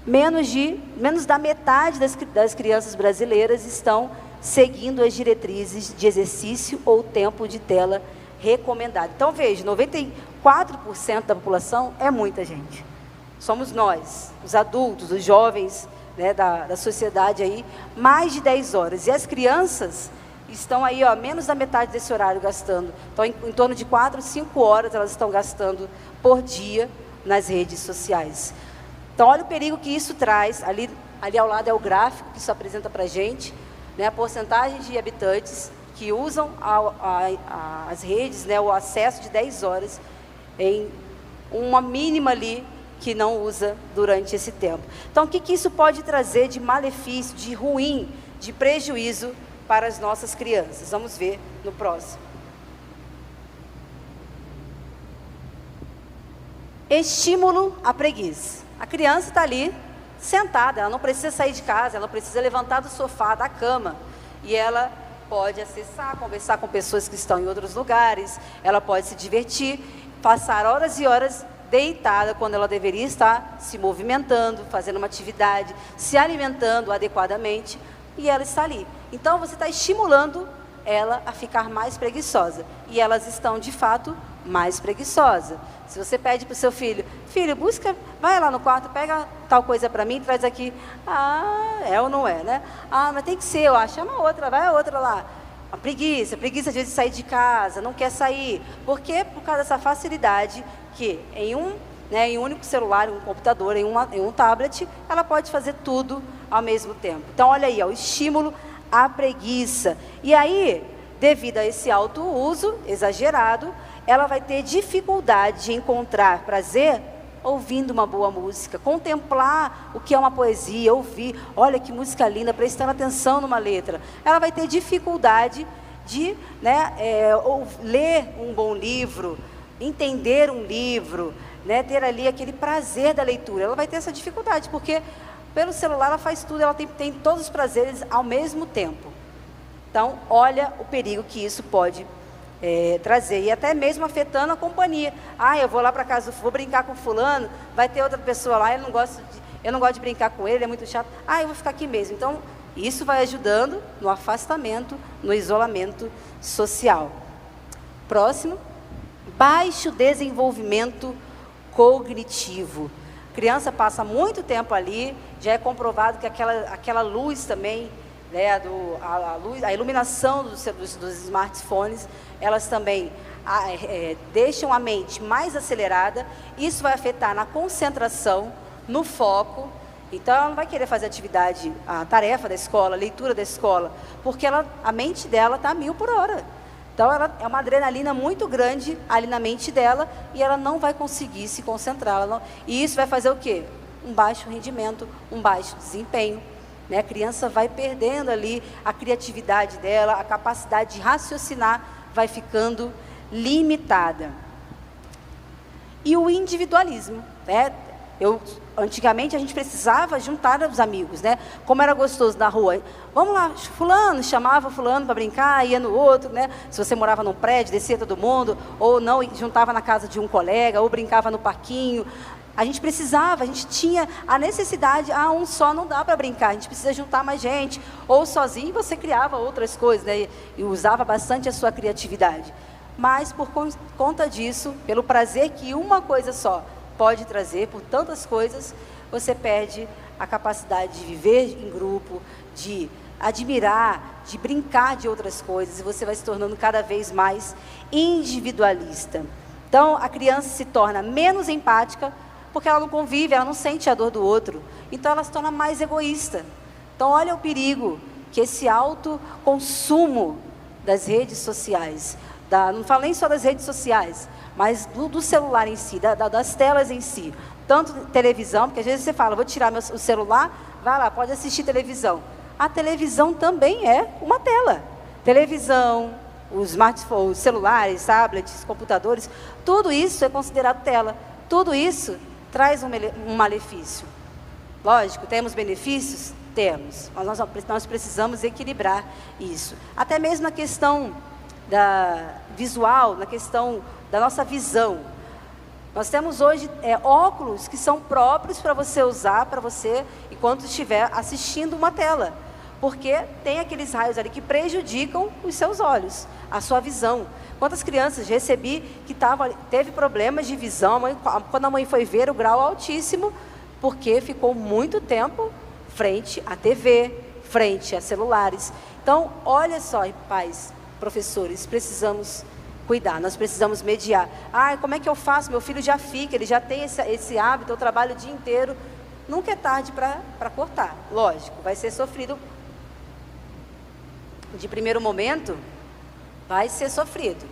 menos da metade das crianças brasileiras estão seguindo as diretrizes de exercício ou tempo de tela recomendado. Então, veja, 94% da população é muita gente. Somos nós, os adultos, os jovens, né, da sociedade aí, mais de 10 horas. E as crianças estão aí, menos da metade desse horário gastando. Então, em torno de 4, 5 horas elas estão gastando por dia nas redes sociais. Então, olha o perigo que isso traz. Ali ao lado é o gráfico que isso apresenta para a gente, né, a porcentagem de habitantes que usam as redes, né, o acesso de 10 horas, em uma mínima ali que não usa durante esse tempo. Então, o que isso pode trazer de malefício, de ruim, de prejuízo para as nossas crianças? Vamos ver no próximo. Estímulo à preguiça. A criança está ali, sentada, ela não precisa sair de casa, ela não precisa levantar do sofá, da cama, e ela pode acessar, conversar com pessoas que estão em outros lugares, ela pode se divertir, passar horas e horas deitada, quando ela deveria estar se movimentando, fazendo uma atividade, se alimentando adequadamente, e ela está ali. Então, você está estimulando ela a ficar mais preguiçosa, e elas estão, de fato, mais preguiçosa. Se você pede para o seu filho, filho, busca, vai lá no quarto, pega tal coisa para mim, traz aqui. Ah, é ou não é, né? Ah, mas tem que ser, eu acho. Chama outra, vai a outra lá. A preguiça às vezes de sair de casa, não quer sair. Por quê? Por causa dessa facilidade que em um único celular, em um computador, em um tablet, ela pode fazer tudo ao mesmo tempo. Então, olha aí, ó, o estímulo à preguiça. E aí, devido a esse alto uso exagerado, ela vai ter dificuldade de encontrar prazer ouvindo uma boa música, contemplar o que é uma poesia, ouvir, olha que música linda, prestando atenção numa letra. Ela vai ter dificuldade de ler um bom livro, entender um livro, ter ali aquele prazer da leitura. Ela vai ter essa dificuldade, porque pelo celular ela faz tudo, ela tem todos os prazeres ao mesmo tempo. Então, olha o perigo que isso pode trazer, e até mesmo afetando a companhia. Ah, eu vou lá para casa, vou brincar com fulano, vai ter outra pessoa lá, eu não gosto de brincar com ele é muito chato. Ah, eu vou ficar aqui mesmo. Então, isso vai ajudando no afastamento, no isolamento social. Próximo, baixo desenvolvimento cognitivo. A criança passa muito tempo ali, já é comprovado que aquela luz também, a iluminação dos smartphones, elas também deixam a mente mais acelerada. Isso vai afetar na concentração, no foco. Então, ela não vai querer fazer a tarefa da escola, a leitura da escola, porque a mente dela está a 1000 por hora. Então, é uma adrenalina muito grande ali na mente dela, e ela não vai conseguir se concentrar. E isso vai fazer o quê? Um baixo rendimento, um baixo desempenho. A criança vai perdendo ali a criatividade dela, a capacidade de raciocinar vai ficando limitada. E o individualismo, antigamente a gente precisava juntar os amigos, Como era gostoso na rua. Vamos lá, fulano, chamava fulano para brincar, ia no outro, Se você morava num prédio, descia todo mundo, ou não, juntava na casa de um colega, ou brincava no parquinho. A gente tinha a necessidade, um só não dá para brincar, a gente precisa juntar mais gente. Ou sozinho você criava outras coisas, e usava bastante a sua criatividade. Mas por conta disso, pelo prazer que uma coisa só pode trazer, por tantas coisas, você perde a capacidade de viver em grupo, de admirar, de brincar de outras coisas, e você vai se tornando cada vez mais individualista. Então, a criança se torna menos empática, porque ela não convive, ela não sente a dor do outro. Então, ela se torna mais egoísta. Então, olha o perigo que esse alto consumo das redes sociais, não falo nem só das redes sociais, mas do celular em si, das telas em si. Tanto televisão, porque às vezes você fala, vou tirar o celular, vai lá, pode assistir televisão. A televisão também é uma tela. Televisão, os smartphones, os celulares, tablets, computadores, tudo isso é considerado tela. Tudo isso traz um malefício. Lógico, temos benefícios? Temos. Mas nós precisamos equilibrar isso. Até mesmo na questão visual, na questão da nossa visão. Nós temos hoje óculos que são próprios para você usar, enquanto estiver assistindo uma tela. Porque tem aqueles raios ali que prejudicam os seus olhos, a sua visão. Quantas crianças recebi que teve problemas de visão, quando a mãe foi ver, o grau altíssimo, porque ficou muito tempo frente à TV, frente a celulares. Então, olha só, pais, professores, precisamos cuidar, nós precisamos mediar. Como é que eu faço? Meu filho já fica, ele já tem esse hábito, eu trabalho o dia inteiro. Nunca é tarde para cortar, lógico, vai ser sofrido. De primeiro momento, vai ser sofrido.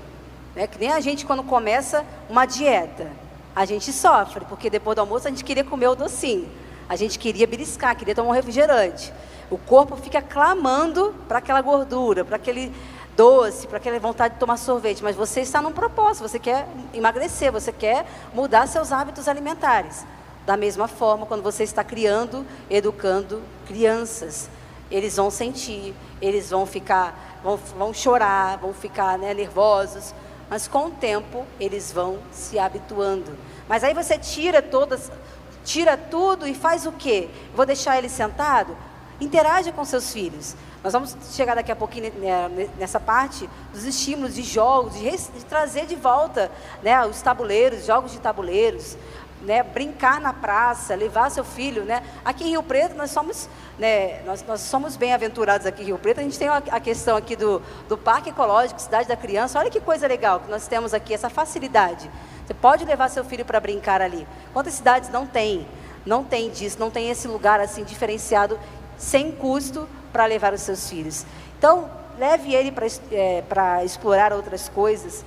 Que nem a gente, quando começa uma dieta, a gente sofre, porque depois do almoço a gente queria comer o docinho, a gente queria beliscar, queria tomar um refrigerante. O corpo fica clamando para aquela gordura, para aquele doce, para aquela vontade de tomar sorvete, mas você está num propósito, você quer emagrecer, você quer mudar seus hábitos alimentares. Da mesma forma, quando você está criando, educando crianças, eles vão sentir, eles vão chorar, vão ficar nervosos, mas com o tempo eles vão se habituando. Mas aí você tira tudo e faz o quê? Vou deixar ele sentado? Interaja com seus filhos. Nós vamos chegar daqui a pouquinho nessa parte dos estímulos de jogos, de trazer de volta, né, os tabuleiros, jogos de tabuleiros, né, brincar na praça, levar seu filho, né. Aqui em Rio Preto nós somos, né, nós somos bem-aventurados aqui em Rio Preto. A gente tem a questão aqui do Parque Ecológico, Cidade da Criança. Olha que coisa legal que nós temos aqui, essa facilidade. Você pode levar seu filho para brincar ali. Quantas cidades não tem disso, não tem esse lugar assim diferenciado, sem custo, para levar os seus filhos. Então, leve ele para explorar outras coisas.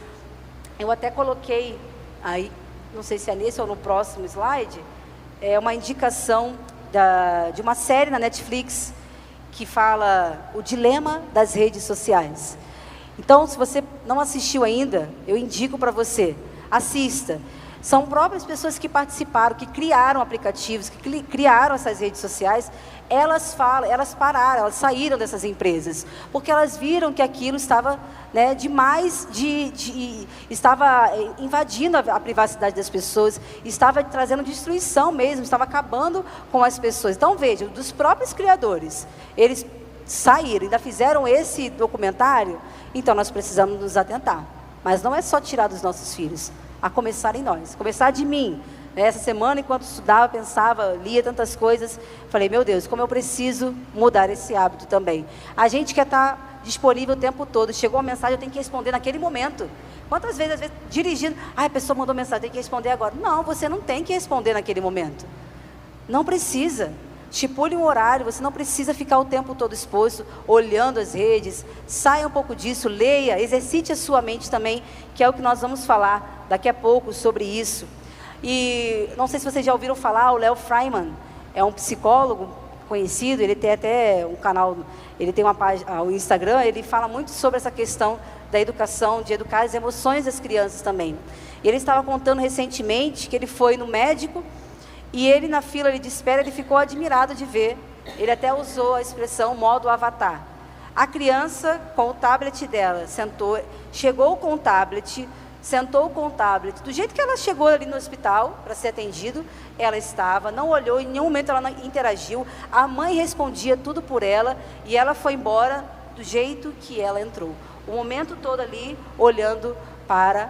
Eu até coloquei aí, não sei se é nesse ou no próximo slide, uma indicação de uma série na Netflix que fala o dilema das redes sociais. Então, se você não assistiu ainda, eu indico para você, assista. São próprias pessoas que participaram, que criaram aplicativos, que criaram essas redes sociais. Elas pararam, elas saíram dessas empresas, porque elas viram que aquilo estava, né, demais, estava invadindo a privacidade das pessoas, estava trazendo destruição mesmo, estava acabando com as pessoas. Então, veja, dos próprios criadores, eles saíram, ainda fizeram esse documentário. Então, nós precisamos nos atentar. Mas não é só tirar dos nossos filhos, a começar em nós, começar de mim. Essa semana, enquanto estudava, pensava, lia tantas coisas, falei, meu Deus, como eu preciso mudar esse hábito também. A gente quer estar disponível o tempo todo. Chegou uma mensagem, eu tenho que responder naquele momento. Quantas vezes, às vezes, dirigindo, a pessoa mandou mensagem, tem que responder agora. Não, você não tem que responder naquele momento. Não precisa. Estipule um horário, você não precisa ficar o tempo todo exposto, olhando as redes. Saia um pouco disso, leia, exercite a sua mente também, que é o que nós vamos falar daqui a pouco sobre isso. E não sei se vocês já ouviram falar, o Léo Freiman é um psicólogo conhecido, ele tem até um canal, ele tem uma página, o Instagram, ele fala muito sobre essa questão da educação, de educar as emoções das crianças também. E ele estava contando recentemente que ele foi no médico e ele, na fila de espera, ele ficou admirado de ver, ele até usou a expressão modo avatar. A criança, com o tablet dela, chegou com o tablet, sentou com o tablet, do jeito que ela chegou ali no hospital para ser atendido, ela estava, não olhou, em nenhum momento ela não interagiu, a mãe respondia tudo por ela e ela foi embora do jeito que ela entrou. O momento todo ali, olhando para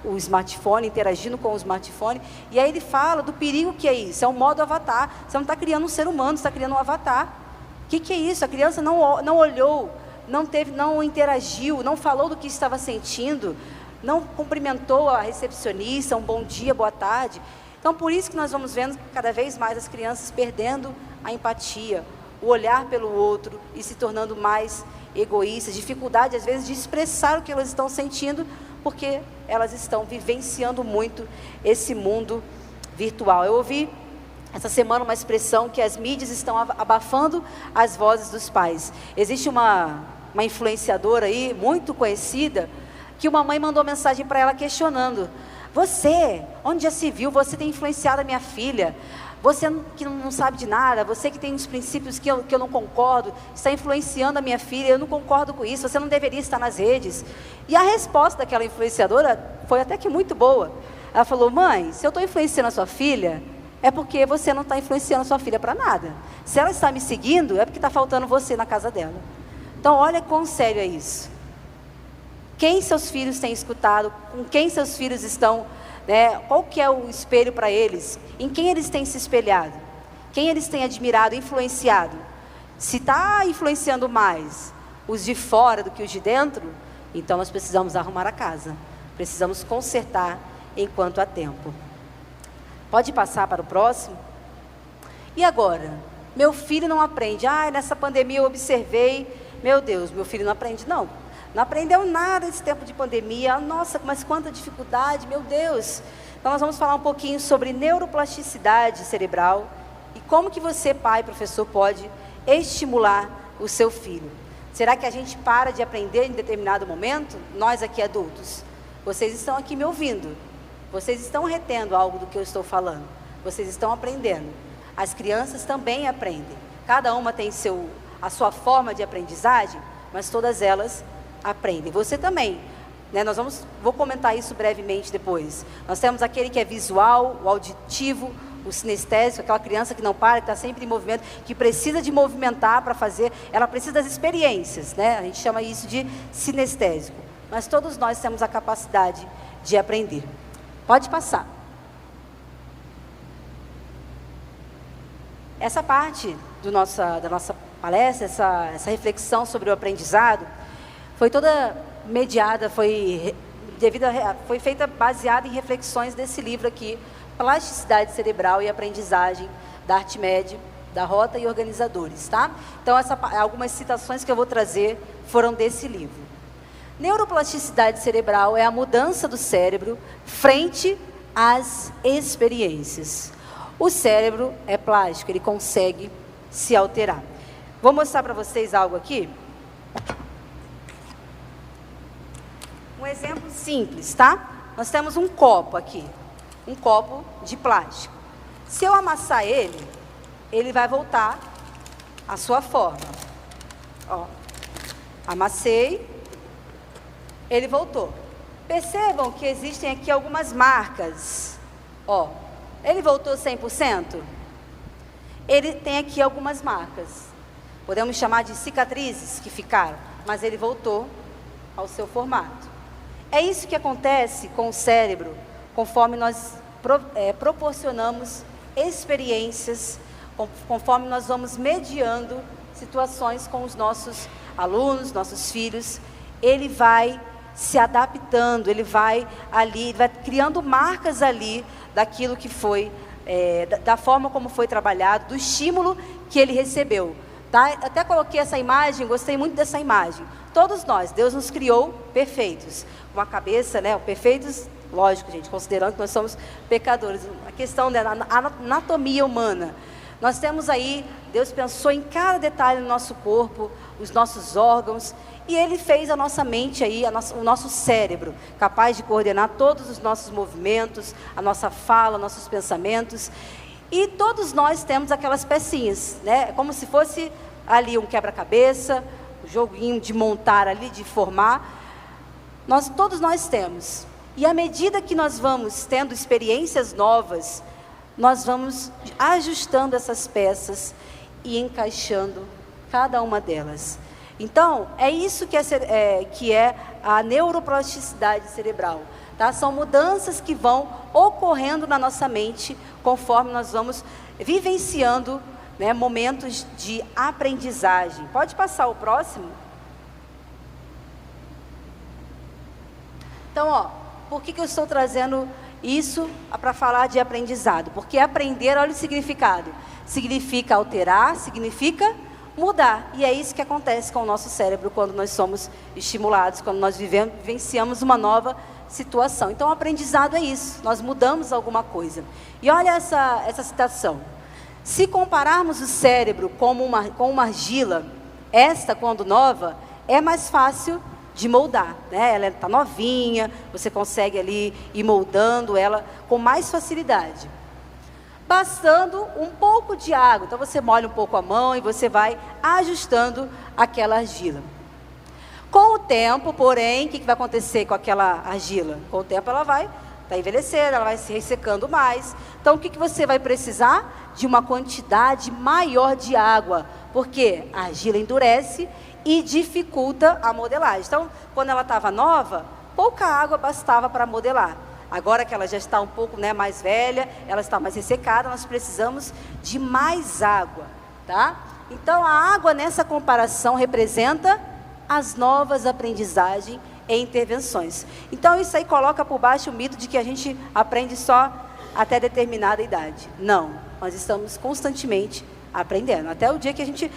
o smartphone, interagindo com o smartphone, e aí ele fala do perigo que é isso, é um modo avatar. Você não está criando um ser humano, você está criando um avatar. O que é isso? A criança não olhou, não interagiu, não falou do que estava sentindo, não cumprimentou a recepcionista, um bom dia, boa tarde. Então, por isso que nós vamos vendo cada vez mais as crianças perdendo a empatia, o olhar pelo outro e se tornando mais egoístas, dificuldade, às vezes, de expressar o que elas estão sentindo, porque elas estão vivenciando muito esse mundo virtual. Eu ouvi essa semana uma expressão que as mídias estão abafando as vozes dos pais. Existe uma influenciadora aí, muito conhecida, que uma mãe mandou mensagem para ela questionando: você, onde já se viu, você tem influenciado a minha filha, você que não sabe de nada, você que tem uns princípios que eu não concordo, está influenciando a minha filha, eu não concordo com isso, você não deveria estar nas redes. E a resposta daquela influenciadora foi até que muito boa. Ela falou: mãe, se eu estou influenciando a sua filha, é porque você não está influenciando a sua filha para nada. Se ela está me seguindo, é porque está faltando você na casa dela. Então, olha quão sério é isso. Quem seus filhos têm escutado, com quem seus filhos estão, né, qual que é o espelho para eles, em quem eles têm se espelhado, quem eles têm admirado, influenciado. Se está influenciando mais os de fora do que os de dentro, então nós precisamos arrumar a casa, precisamos consertar enquanto há tempo. Pode passar para o próximo? E agora? Meu filho não aprende. Nessa pandemia eu observei, meu Deus, meu filho não aprende. Não aprendeu nada esse tempo de pandemia. Nossa, mas quanta dificuldade, meu Deus. Então nós vamos falar um pouquinho sobre neuroplasticidade cerebral e como que você, pai, professor, pode estimular o seu filho. Será que a gente para de aprender em determinado momento? Nós aqui adultos, vocês estão aqui me ouvindo, vocês estão retendo algo do que eu estou falando, vocês estão aprendendo. As crianças também aprendem, cada uma tem a sua forma de aprendizagem, mas todas elas aprendem. Você também, né? Vou comentar isso brevemente depois. Nós temos aquele que é visual, o auditivo, o sinestésico, aquela criança que não para, que está sempre em movimento, que precisa de movimentar para fazer, ela precisa das experiências, né? A gente chama isso de sinestésico. Mas todos nós temos a capacidade de aprender. Pode passar. Essa parte da nossa palestra, essa reflexão sobre o aprendizado, foi toda mediada, foi feita baseada em reflexões desse livro aqui, Plasticidade Cerebral e Aprendizagem, da Artmed, da Rota e Organizadores, tá? Então, algumas citações que eu vou trazer foram desse livro. Neuroplasticidade cerebral é a mudança do cérebro frente às experiências. O cérebro é plástico, ele consegue se alterar. Vou mostrar para vocês algo aqui. Um exemplo simples, tá? Nós temos um copo aqui, um copo de plástico. Se eu amassar ele, ele vai voltar à sua forma. Ó, amassei, ele voltou. Percebam que existem aqui algumas marcas. Ó, ele voltou 100%? Ele tem aqui algumas marcas. Podemos chamar de cicatrizes que ficaram, mas ele voltou ao seu formato. É isso que acontece com o cérebro, conforme nós proporcionamos experiências, conforme nós vamos mediando situações com os nossos alunos, nossos filhos. Ele vai se adaptando, ele vai criando marcas ali daquilo que foi, da forma como foi trabalhado, do estímulo que ele recebeu. Tá? Até coloquei essa imagem, gostei muito dessa imagem. Todos nós, Deus nos criou perfeitos, com a cabeça, né, perfeitos, lógico, gente, considerando que nós somos pecadores. A questão da anatomia humana. Nós temos aí, Deus pensou em cada detalhe do nosso corpo, os nossos órgãos, e Ele fez a nossa mente aí, o nosso cérebro, capaz de coordenar todos os nossos movimentos, a nossa fala, nossos pensamentos. E todos nós temos aquelas pecinhas, né? Como se fosse ali um quebra-cabeça, um joguinho de montar ali, de formar. Todos nós temos. E à medida que nós vamos tendo experiências novas, nós vamos ajustando essas peças e encaixando cada uma delas. Então, é isso que é a neuroplasticidade cerebral. Tá? São mudanças que vão ocorrendo na nossa mente conforme nós vamos vivenciando, né, momentos de aprendizagem. Pode passar o próximo? Então, ó, por que eu estou trazendo isso para falar de aprendizado? Porque aprender, olha o significado. Significa alterar, significa mudar. E é isso que acontece com o nosso cérebro quando nós somos estimulados, quando nós vivenciamos uma nova situação. Então, o aprendizado é isso, nós mudamos alguma coisa. E olha essa citação. Se compararmos o cérebro com uma argila, esta, quando nova, é mais fácil de moldar, né? Ela está novinha, você consegue ali ir moldando ela com mais facilidade. Bastando um pouco de água, então você molha um pouco a mão e você vai ajustando aquela argila. Com o tempo, porém, o que vai acontecer com aquela argila? Com o tempo ela vai envelhecendo, ela vai se ressecando mais. Então, o que você vai precisar? De uma quantidade maior de água, porque a argila endurece e dificulta a modelagem. Então, quando ela estava nova, pouca água bastava para modelar. Agora que ela já está um pouco, né, mais velha, ela está mais ressecada, nós precisamos de mais água, tá? Então, a água nessa comparação representa as novas aprendizagens e intervenções. Então, isso aí coloca por baixo o mito de que a gente aprende só até determinada idade. Não, nós estamos constantemente aprendendo. Até o dia que a gente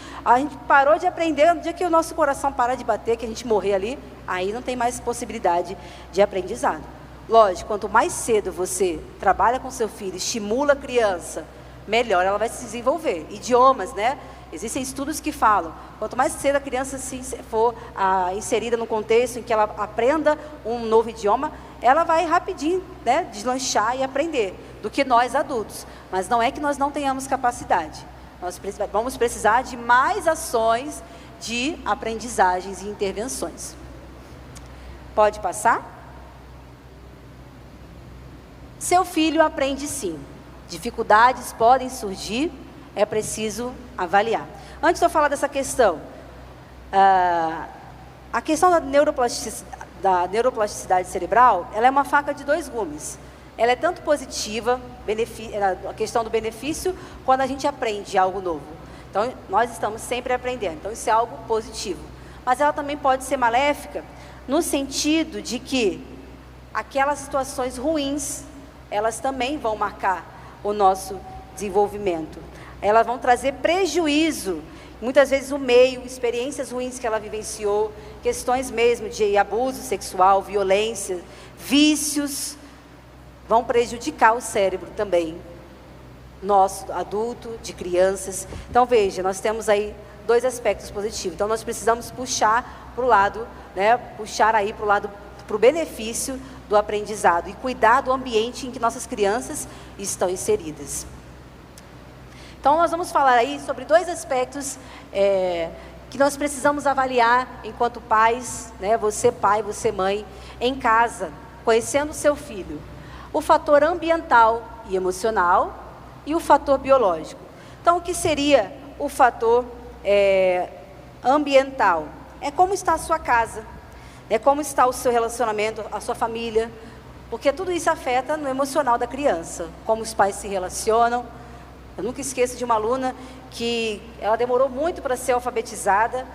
parou de aprender, no dia que o nosso coração parar de bater, que a gente morrer ali, aí não tem mais possibilidade de aprendizado. Lógico, quanto mais cedo você trabalha com seu filho, estimula a criança, melhor ela vai se desenvolver. Idiomas, né? Existem estudos que falam, quanto mais cedo a criança for inserida no contexto em que ela aprenda um novo idioma, ela vai rapidinho, né, deslanchar e aprender, do que nós adultos. Mas não é que nós não tenhamos capacidade. Nós vamos precisar de mais ações de aprendizagens e intervenções. Pode passar? Seu filho aprende sim. dificuldades podem surgir, é preciso avaliar. Antes de eu falar dessa questão, a questão da neuroplasticidade cerebral, ela é uma faca de dois gumes. Ela é tanto positiva, a questão do benefício, quando a gente aprende algo novo. Então, nós estamos sempre aprendendo, então isso é algo positivo. Mas ela também pode ser maléfica, no sentido de que aquelas situações ruins, elas também vão marcar o nosso desenvolvimento. Elas vão trazer prejuízo, muitas vezes o meio, experiências ruins que ela vivenciou, questões mesmo de abuso sexual, violência, vícios, vão prejudicar o cérebro também, nosso, adulto, de crianças. Então veja, nós temos aí dois aspectos positivos. Então nós precisamos puxar para o lado, para o benefício do aprendizado e cuidar do ambiente em que nossas crianças estão inseridas. Então nós vamos falar aí sobre dois aspectos que nós precisamos avaliar enquanto pais, né? Você pai, você mãe, em casa, conhecendo o seu filho. O fator ambiental e emocional e o fator biológico. Então o que seria o fator ambiental? É como está a sua casa, é como está o seu relacionamento, a sua família, porque tudo isso afeta no emocional da criança, como os pais se relacionam. Eu nunca esqueço de uma aluna que ela demorou muito para ser alfabetizada,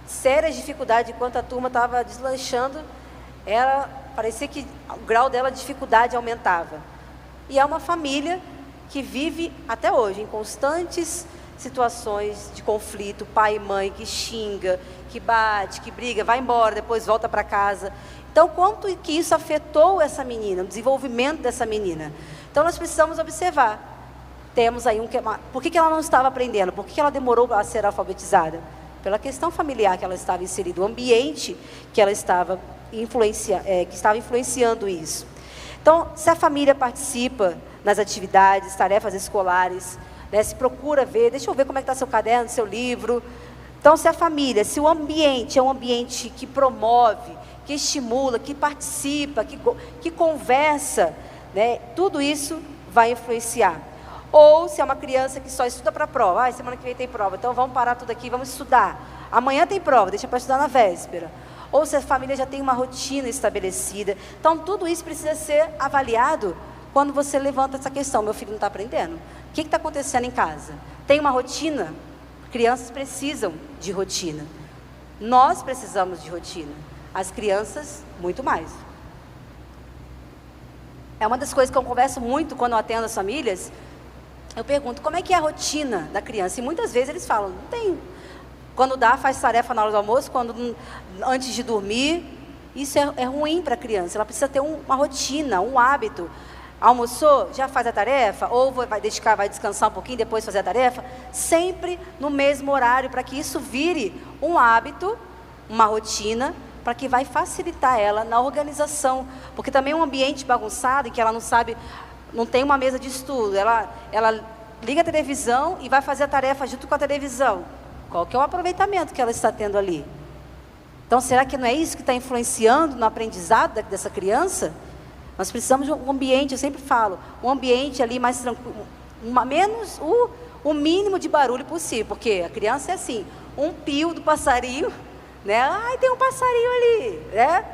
sérias dificuldades, enquanto a turma estava deslanchando, parecia que o grau dela de dificuldade aumentava. E é uma família que vive até hoje em constantes situações de conflito, pai e mãe que xinga, que bate, que briga, vai embora, depois volta para casa. Então, quanto que isso afetou essa menina, o desenvolvimento dessa menina? Então, nós precisamos observar. Temos aí por que ela não estava aprendendo? Por que ela demorou a ser alfabetizada? Pela questão familiar que ela estava inserida, o ambiente que ela estava influenciando isso. Então, se a família participa nas atividades, tarefas escolares, né, se procura ver, deixa eu ver como é que está seu caderno, seu livro. Então, se a família, se o ambiente é um ambiente que promove, que estimula, que participa, que conversa, né, tudo isso vai influenciar. Ou se é uma criança que só estuda para a prova, semana que vem tem prova, então vamos parar tudo aqui, vamos estudar. Amanhã tem prova, deixa para estudar na véspera. Ou se a família já tem uma rotina estabelecida. Então, tudo isso precisa ser avaliado quando você levanta essa questão. Meu filho não está aprendendo. O que está acontecendo em casa? Tem uma rotina? Crianças precisam de rotina. Nós precisamos de rotina. As crianças, muito mais. É uma das coisas que eu converso muito quando eu atendo as famílias. Eu pergunto, como é que é a rotina da criança? E muitas vezes eles falam, não tem. Quando dá, faz tarefa na hora do almoço, antes de dormir. Isso é ruim para a criança. Ela precisa ter uma rotina, um hábito. Almoçou, já faz a tarefa, ou vai descansar um pouquinho, depois fazer a tarefa. Sempre no mesmo horário, para que isso vire um hábito, uma rotina, para que vai facilitar ela na organização. Porque também um ambiente bagunçado, em que ela não sabe... Não tem uma mesa de estudo, ela liga a televisão e vai fazer a tarefa junto com a televisão. Qual que é o aproveitamento que ela está tendo ali? Então, será que não é isso que está influenciando no aprendizado dessa criança? Nós precisamos de um ambiente, eu sempre falo, um ambiente ali mais tranquilo, menos o mínimo de barulho possível, porque a criança é assim, um pio do passarinho, né? Ai, tem um passarinho ali, né?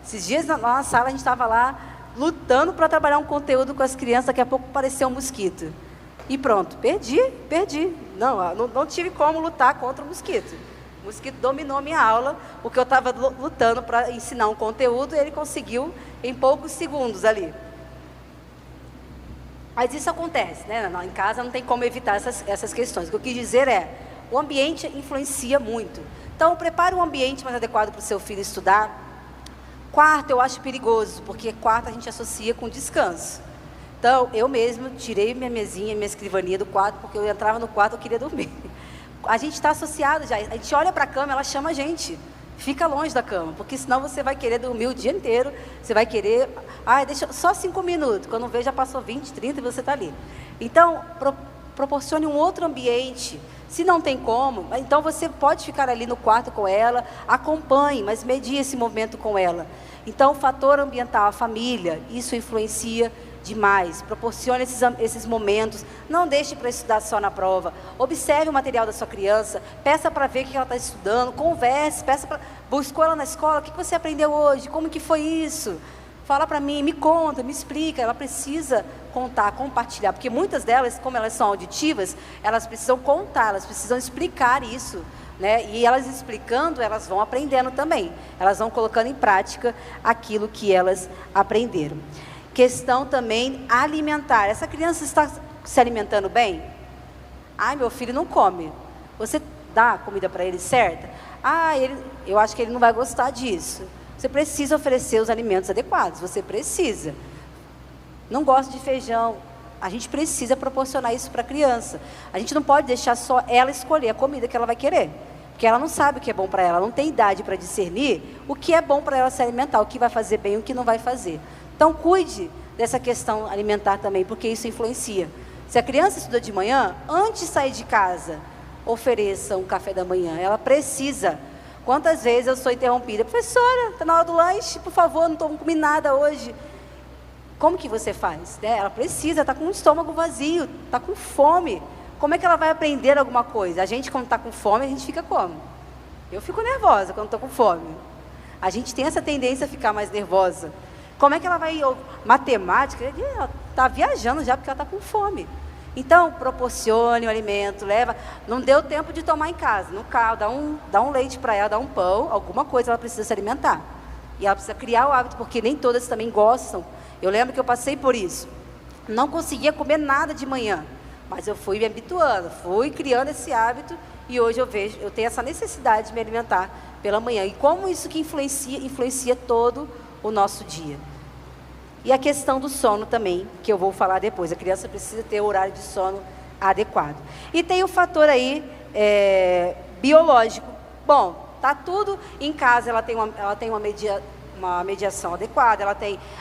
Esses dias lá na sala a gente estava lá, lutando para trabalhar um conteúdo com as crianças, daqui a pouco apareceu um mosquito. E pronto, perdi. Não tive como lutar contra o mosquito. O mosquito dominou minha aula, porque eu estava lutando para ensinar um conteúdo, e ele conseguiu em poucos segundos ali. Mas isso acontece, né? Em casa não tem como evitar essas questões. O que eu quis dizer é, o ambiente influencia muito. Então, prepare um ambiente mais adequado para o seu filho estudar. Quarto eu acho perigoso, porque quarto a gente associa com descanso. Então, eu mesmo tirei minha mesinha, minha escrivaninha do quarto, porque eu entrava no quarto, eu queria dormir. A gente está associado já, a gente olha para a cama, ela chama a gente. Fica longe da cama, porque senão você vai querer dormir o dia inteiro, você vai querer... deixa só 5 minutos, quando vê já passou 20, 30 e você está ali. Então, proporcione um outro ambiente. Se não tem como, então você pode ficar ali no quarto com ela, acompanhe, mas medie esse momento com ela. Então, o fator ambiental, a família, isso influencia demais. Proporcione esses momentos. Não deixe para estudar só na prova. Observe o material da sua criança. Peça para ver o que ela está estudando. Converse. Buscou ela na escola. O que você aprendeu hoje? Como que foi isso? Fala para mim, me conta, me explica. Ela precisa contar, compartilhar. Porque muitas delas, como elas são auditivas, elas precisam contar, elas precisam explicar isso. Né? E elas explicando, elas vão aprendendo também. Elas vão colocando em prática aquilo que elas aprenderam. Questão também alimentar. Essa criança está se alimentando bem? Ai, meu filho não come. Você dá a comida para ele certa? Eu acho que ele não vai gostar disso. Você precisa oferecer os alimentos adequados. Você precisa. Não gosta de feijão. A gente precisa proporcionar isso para a criança. A gente não pode deixar só ela escolher a comida que ela vai querer. Porque ela não sabe o que é bom para ela. Ela não tem idade para discernir o que é bom para ela se alimentar, o que vai fazer bem e o que não vai fazer. Então, cuide dessa questão alimentar também, porque isso influencia. Se a criança estuda de manhã, antes de sair de casa, ofereça um café da manhã. Ela precisa. Quantas vezes eu sou interrompida? Professora, está na hora do lanche, por favor, não comi nada hoje. Como que você faz? Ela precisa, está com o estômago vazio, está com fome. Como é que ela vai aprender alguma coisa? A gente, quando está com fome, a gente fica como? Eu fico nervosa quando estou com fome. A gente tem essa tendência a ficar mais nervosa. Como é que ela vai... Matemática, ela está viajando já porque ela está com fome. Então, proporcione o alimento, leva... Não deu tempo de tomar em casa, no carro, dá um leite para ela, dá um pão, alguma coisa ela precisa se alimentar. E ela precisa criar o hábito, porque nem todas também gostam. Eu lembro que eu passei por isso. Não conseguia comer nada de manhã, mas eu fui me habituando, fui criando esse hábito e hoje eu tenho essa necessidade de me alimentar pela manhã. E como isso que influencia todo o nosso dia. E a questão do sono também, que eu vou falar depois. A criança precisa ter o horário de sono adequado. E tem o fator aí biológico. Bom, tá tudo em casa, ela tem uma mediação adequada,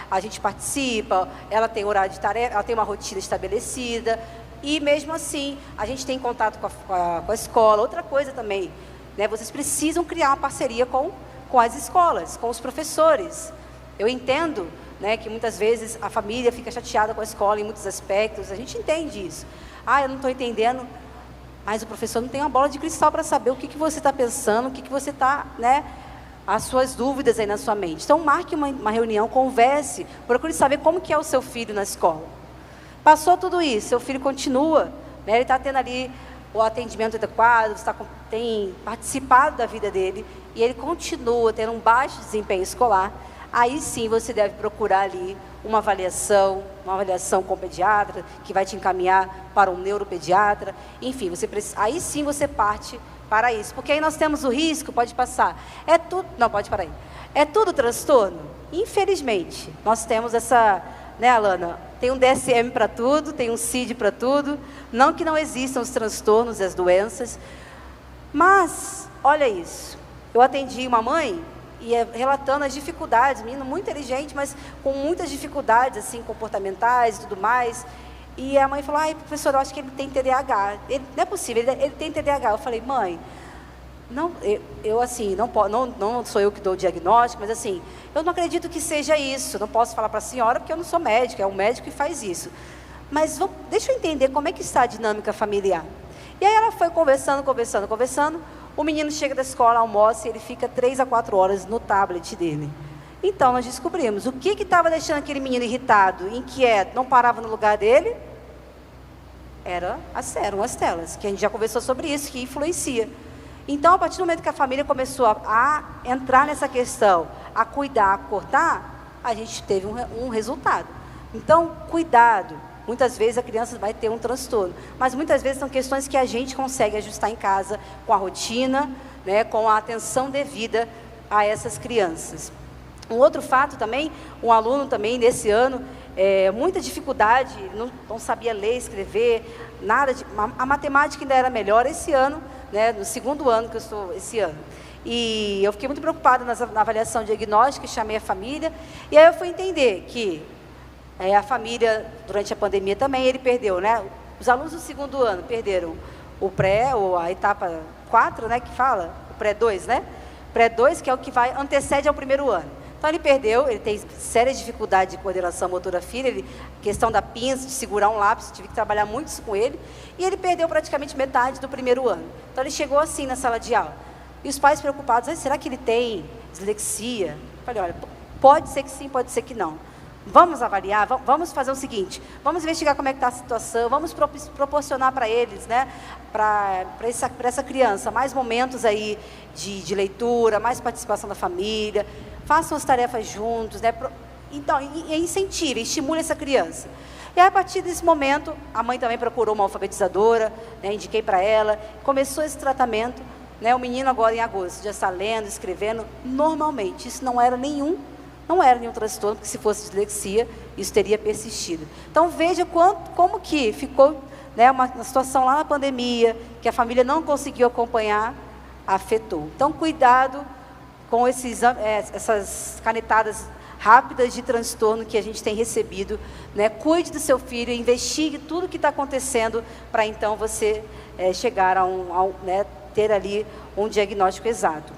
a gente participa, ela tem horário de tarefa, ela tem uma rotina estabelecida, e mesmo assim, a gente tem contato com a escola. Outra coisa também, né, vocês precisam criar uma parceria com as escolas, com os professores. Eu entendo, né, que muitas vezes a família fica chateada com a escola em muitos aspectos, a gente entende isso. Eu não estou entendendo, mas o professor não tem uma bola de cristal para saber o que você está pensando, o que você está, né, as suas dúvidas aí na sua mente. Então, marque uma reunião, converse, procure saber como que é o seu filho na escola. Passou tudo isso, seu filho continua, né, ele está tendo ali o atendimento adequado, tem participado da vida dele, e ele continua tendo um baixo desempenho escolar. Aí sim você deve procurar ali uma avaliação com o pediatra, que vai te encaminhar para um neuropediatra. Enfim, aí sim você parte para isso. Porque aí nós temos o risco, pode passar. É tudo transtorno? Infelizmente, nós temos essa, né, Alana? Tem um DSM para tudo, tem um CID para tudo. Não que não existam os transtornos e as doenças. Mas, olha isso. Eu atendi uma mãe e relatando as dificuldades, menino muito inteligente, mas com muitas dificuldades assim, comportamentais e tudo mais. E a mãe falou: professora, eu acho que ele tem TDAH. Não é possível, ele tem TDAH. Eu falei: mãe, não, eu assim, não sou eu que dou o diagnóstico, mas assim, eu não acredito que seja isso. Não posso falar para a senhora porque eu não sou médica, é um médico que faz isso. Mas deixa eu entender como é que está a dinâmica familiar. E aí ela foi conversando. O menino chega da escola, almoça e ele fica 3 a 4 horas no tablet dele. Então, nós descobrimos o que estava deixando aquele menino irritado, inquieto, não parava no lugar dele. Eram as telas, que a gente já conversou sobre isso, que influencia. Então, a partir do momento que a família começou a entrar nessa questão, a cuidar, a cortar, a gente teve um resultado. Então, cuidado. Muitas vezes a criança vai ter um transtorno, mas muitas vezes são questões que a gente consegue ajustar em casa, com a rotina, né, com a atenção devida a essas crianças. Um outro fato também, um aluno também nesse ano, muita dificuldade, não sabia ler, escrever, nada, a matemática ainda era melhor esse ano, né, no segundo ano que eu estou esse ano. E eu fiquei muito preocupada na avaliação diagnóstica, chamei a família, e aí eu fui entender que a família, durante a pandemia também, ele perdeu, né? Os alunos do segundo ano perderam o pré, ou a etapa 4, né, que fala, o pré-2, né? Pré-2, que é o que antecede ao primeiro ano. Então ele perdeu, ele tem séria dificuldade de coordenação motora fina, questão da pinça, de segurar um lápis, tive que trabalhar muito isso com ele, e ele perdeu praticamente metade do primeiro ano. Então ele chegou assim na sala de aula. E os pais preocupados, será que ele tem dislexia? Eu falei, olha, pode ser que sim, pode ser que não. Vamos avaliar, vamos fazer o seguinte, vamos investigar como é que está a situação, vamos proporcionar para eles, né, para essa criança, mais momentos aí de leitura, mais participação da família, façam as tarefas juntos, né, então, incentive, estimule essa criança. E aí, a partir desse momento, a mãe também procurou uma alfabetizadora, né, indiquei para ela, começou esse tratamento, né, o menino agora em agosto já está lendo, escrevendo normalmente, isso não era nenhum transtorno, porque se fosse dislexia, isso teria persistido. Então, veja como que ficou, né, uma situação lá na pandemia, que a família não conseguiu acompanhar, afetou. Então, cuidado com essas canetadas rápidas de transtorno que a gente tem recebido, né? Cuide do seu filho, investigue tudo o que está acontecendo, para então você chegar né, ter ali um diagnóstico exato.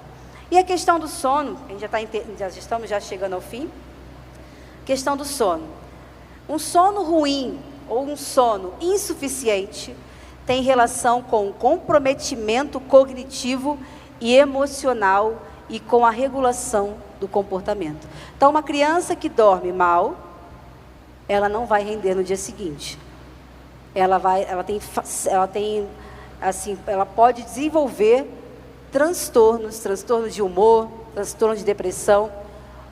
E a questão do sono, a gente já estamos chegando ao fim. Questão do sono. Um sono ruim ou um sono insuficiente tem relação com o comprometimento cognitivo e emocional e com a regulação do comportamento. Então, uma criança que dorme mal, ela não vai render no dia seguinte. Ela pode desenvolver transtornos de humor, transtornos de depressão,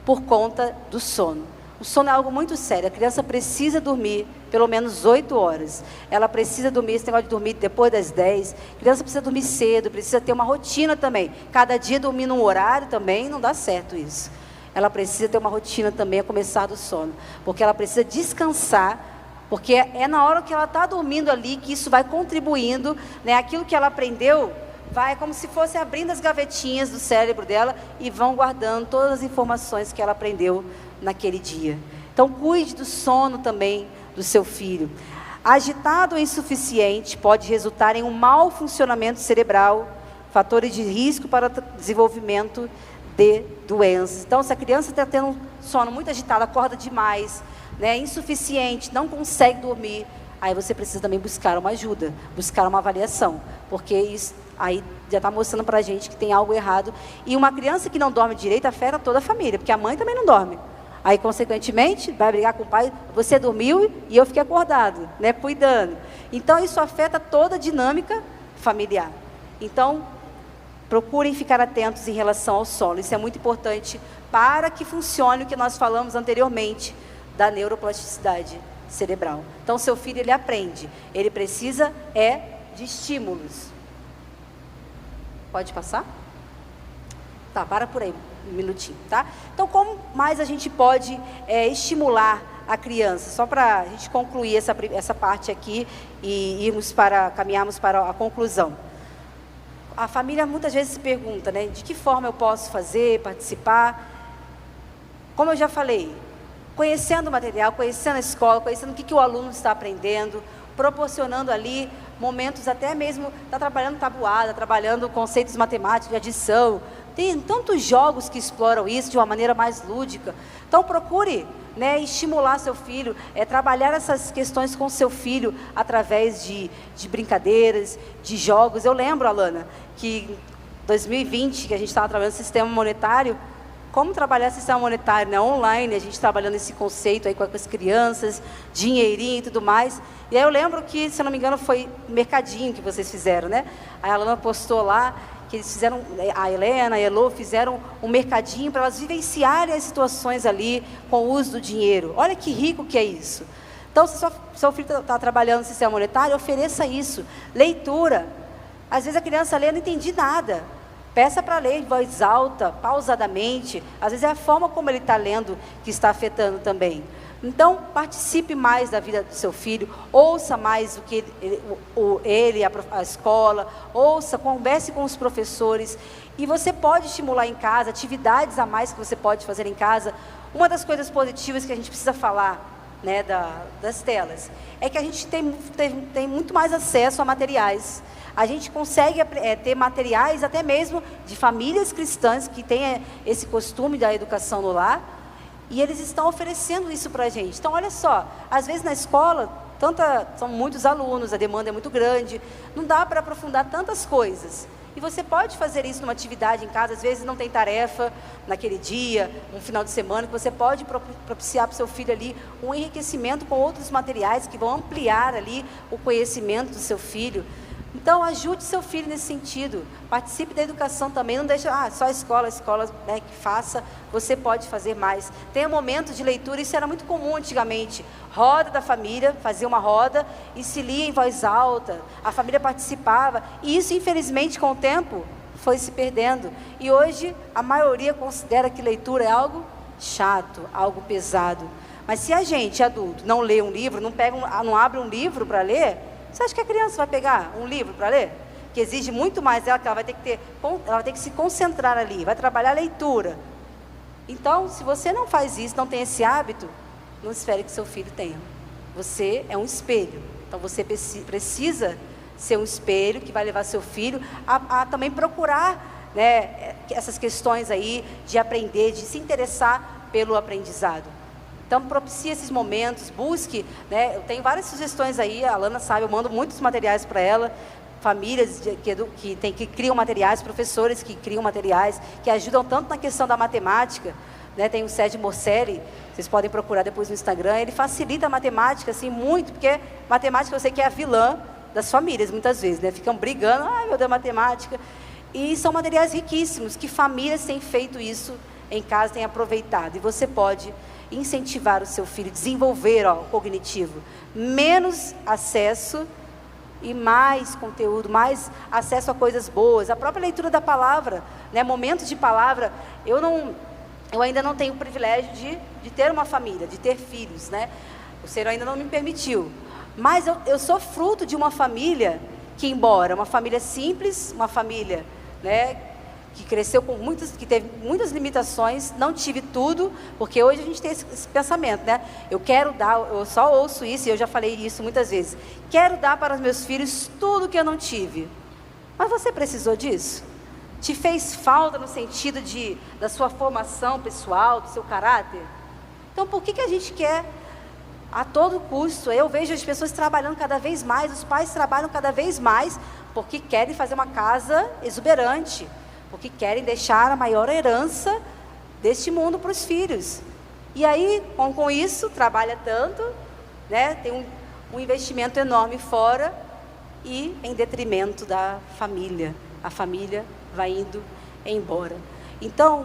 por conta do sono. O sono é algo muito sério, a criança precisa dormir pelo menos 8 horas. Ela precisa dormir, esse negócio de dormir depois das 10, a criança precisa dormir cedo, precisa ter uma rotina também. Cada dia dormir num horário também não dá certo isso. Ela precisa ter uma rotina também a começar do sono, porque ela precisa descansar, porque é na hora que ela está dormindo ali que isso vai contribuindo, né, aquilo que ela aprendeu, vai como se fosse abrindo as gavetinhas do cérebro dela e vão guardando todas as informações que ela aprendeu naquele dia. Então, cuide do sono também do seu filho. Agitado ou insuficiente pode resultar em um mau funcionamento cerebral, fatores de risco para o desenvolvimento de doenças. Então, se a criança está tendo um sono muito agitado, acorda demais, né, insuficiente, não consegue dormir, aí você precisa também buscar uma ajuda, buscar uma avaliação, porque isso aí já está mostrando para a gente que tem algo errado. E uma criança que não dorme direito afeta toda a família, porque a mãe também não dorme. Aí, consequentemente, vai brigar com o pai, você dormiu e eu fiquei acordado, né, cuidando. Então, isso afeta toda a dinâmica familiar. Então, procurem ficar atentos em relação ao sono. Isso é muito importante para que funcione o que nós falamos anteriormente da neuroplasticidade cerebral. Então, seu filho, ele aprende, ele precisa de estímulos. Pode passar? Tá, para por aí um minutinho, tá? Então, como mais a gente pode estimular a criança? Só para a gente concluir essa parte aqui e caminharmos para a conclusão. A família muitas vezes se pergunta, né, de que forma eu posso fazer, participar? Como eu já falei, conhecendo o material, conhecendo a escola, conhecendo o que o aluno está aprendendo, proporcionando ali momentos até mesmo, está trabalhando tabuada, trabalhando conceitos matemáticos de adição. Tem tantos jogos que exploram isso de uma maneira mais lúdica. Então, procure, né, estimular seu filho, trabalhar essas questões com seu filho através de brincadeiras, de jogos. Eu lembro, Alana, que em 2020, que a gente estava trabalhando sistema monetário, como trabalhar sistema monetário, né, online, a gente trabalhando esse conceito aí com as crianças, dinheirinho e tudo mais. E aí eu lembro que, se eu não me engano, foi mercadinho que vocês fizeram, né? A Alana postou lá que eles fizeram, a Helena, a Elô, fizeram um mercadinho para elas vivenciarem as situações ali com o uso do dinheiro. Olha que rico que é isso. Então, se seu filho está trabalhando no sistema monetário, ofereça isso. Leitura. Às vezes a criança lê, não entendi nada. Peça para ler em voz alta, pausadamente. Às vezes é a forma como ele está lendo que está afetando também. Então, participe mais da vida do seu filho, ouça mais o que a escola, ouça, converse com os professores. E você pode estimular em casa, atividades a mais que você pode fazer em casa. Uma das coisas positivas que a gente precisa falar, né, das telas, é que a gente tem muito mais acesso a materiais. A gente consegue ter materiais até mesmo de famílias cristãs que têm esse costume da educação no lar, e eles estão oferecendo isso para a gente. Então, olha só, às vezes na escola, são muitos alunos, a demanda é muito grande, não dá para aprofundar tantas coisas. E você pode fazer isso numa atividade em casa, às vezes não tem tarefa naquele dia, um final de semana, que você pode propiciar para o seu filho ali um enriquecimento com outros materiais que vão ampliar ali o conhecimento do seu filho. Então, ajude seu filho nesse sentido, participe da educação também, não deixe, só a escola, né, que faça, você pode fazer mais. Tenha momentos de leitura, isso era muito comum antigamente, roda da família, fazia uma roda e se lia em voz alta, a família participava, e isso infelizmente com o tempo foi se perdendo, e hoje a maioria considera que leitura é algo chato, algo pesado, mas se a gente, adulto, não lê um livro, não abre um livro para ler, você acha que a criança vai pegar um livro para ler? Que exige muito mais dela, que ela vai ter que se concentrar ali, vai trabalhar a leitura. Então, se você não faz isso, não tem esse hábito, não espere que seu filho tenha. Você é um espelho. Então, você precisa ser um espelho que vai levar seu filho a também procurar, né, essas questões aí de aprender, de se interessar pelo aprendizado. Então, propicie esses momentos, busque, né, eu tenho várias sugestões aí, a Alana sabe, eu mando muitos materiais para ela, famílias que criam materiais, professores que criam materiais, que ajudam tanto na questão da matemática, né, tem o Sérgio Morcelli, vocês podem procurar depois no Instagram, ele facilita a matemática, assim, muito, porque matemática eu sei que é a vilã das famílias, muitas vezes, né, ficam brigando, meu Deus, matemática, e são materiais riquíssimos, que famílias têm feito isso em casa, têm aproveitado, e você pode incentivar o seu filho, desenvolver o cognitivo, menos acesso e mais conteúdo, mais acesso a coisas boas, a própria leitura da palavra, né, momentos de palavra. Eu ainda não tenho o privilégio de ter uma família, de ter filhos, né, o Senhor ainda não me permitiu, mas eu sou fruto de uma família que, embora uma família simples, uma família, né, que cresceu que teve muitas limitações, não tive tudo, porque hoje a gente tem esse pensamento, né? Eu só ouço isso, e eu já falei isso muitas vezes, quero dar para os meus filhos tudo que eu não tive. Mas você precisou disso? Te fez falta no sentido da sua formação pessoal, do seu caráter? Então, por que a gente quer a todo custo? Eu vejo as pessoas trabalhando cada vez mais, os pais trabalham cada vez mais, porque querem fazer uma casa exuberante, porque querem deixar a maior herança deste mundo para os filhos. E aí, com isso, trabalha tanto, né, tem um investimento enorme fora e em detrimento da família. A família vai indo embora. Então,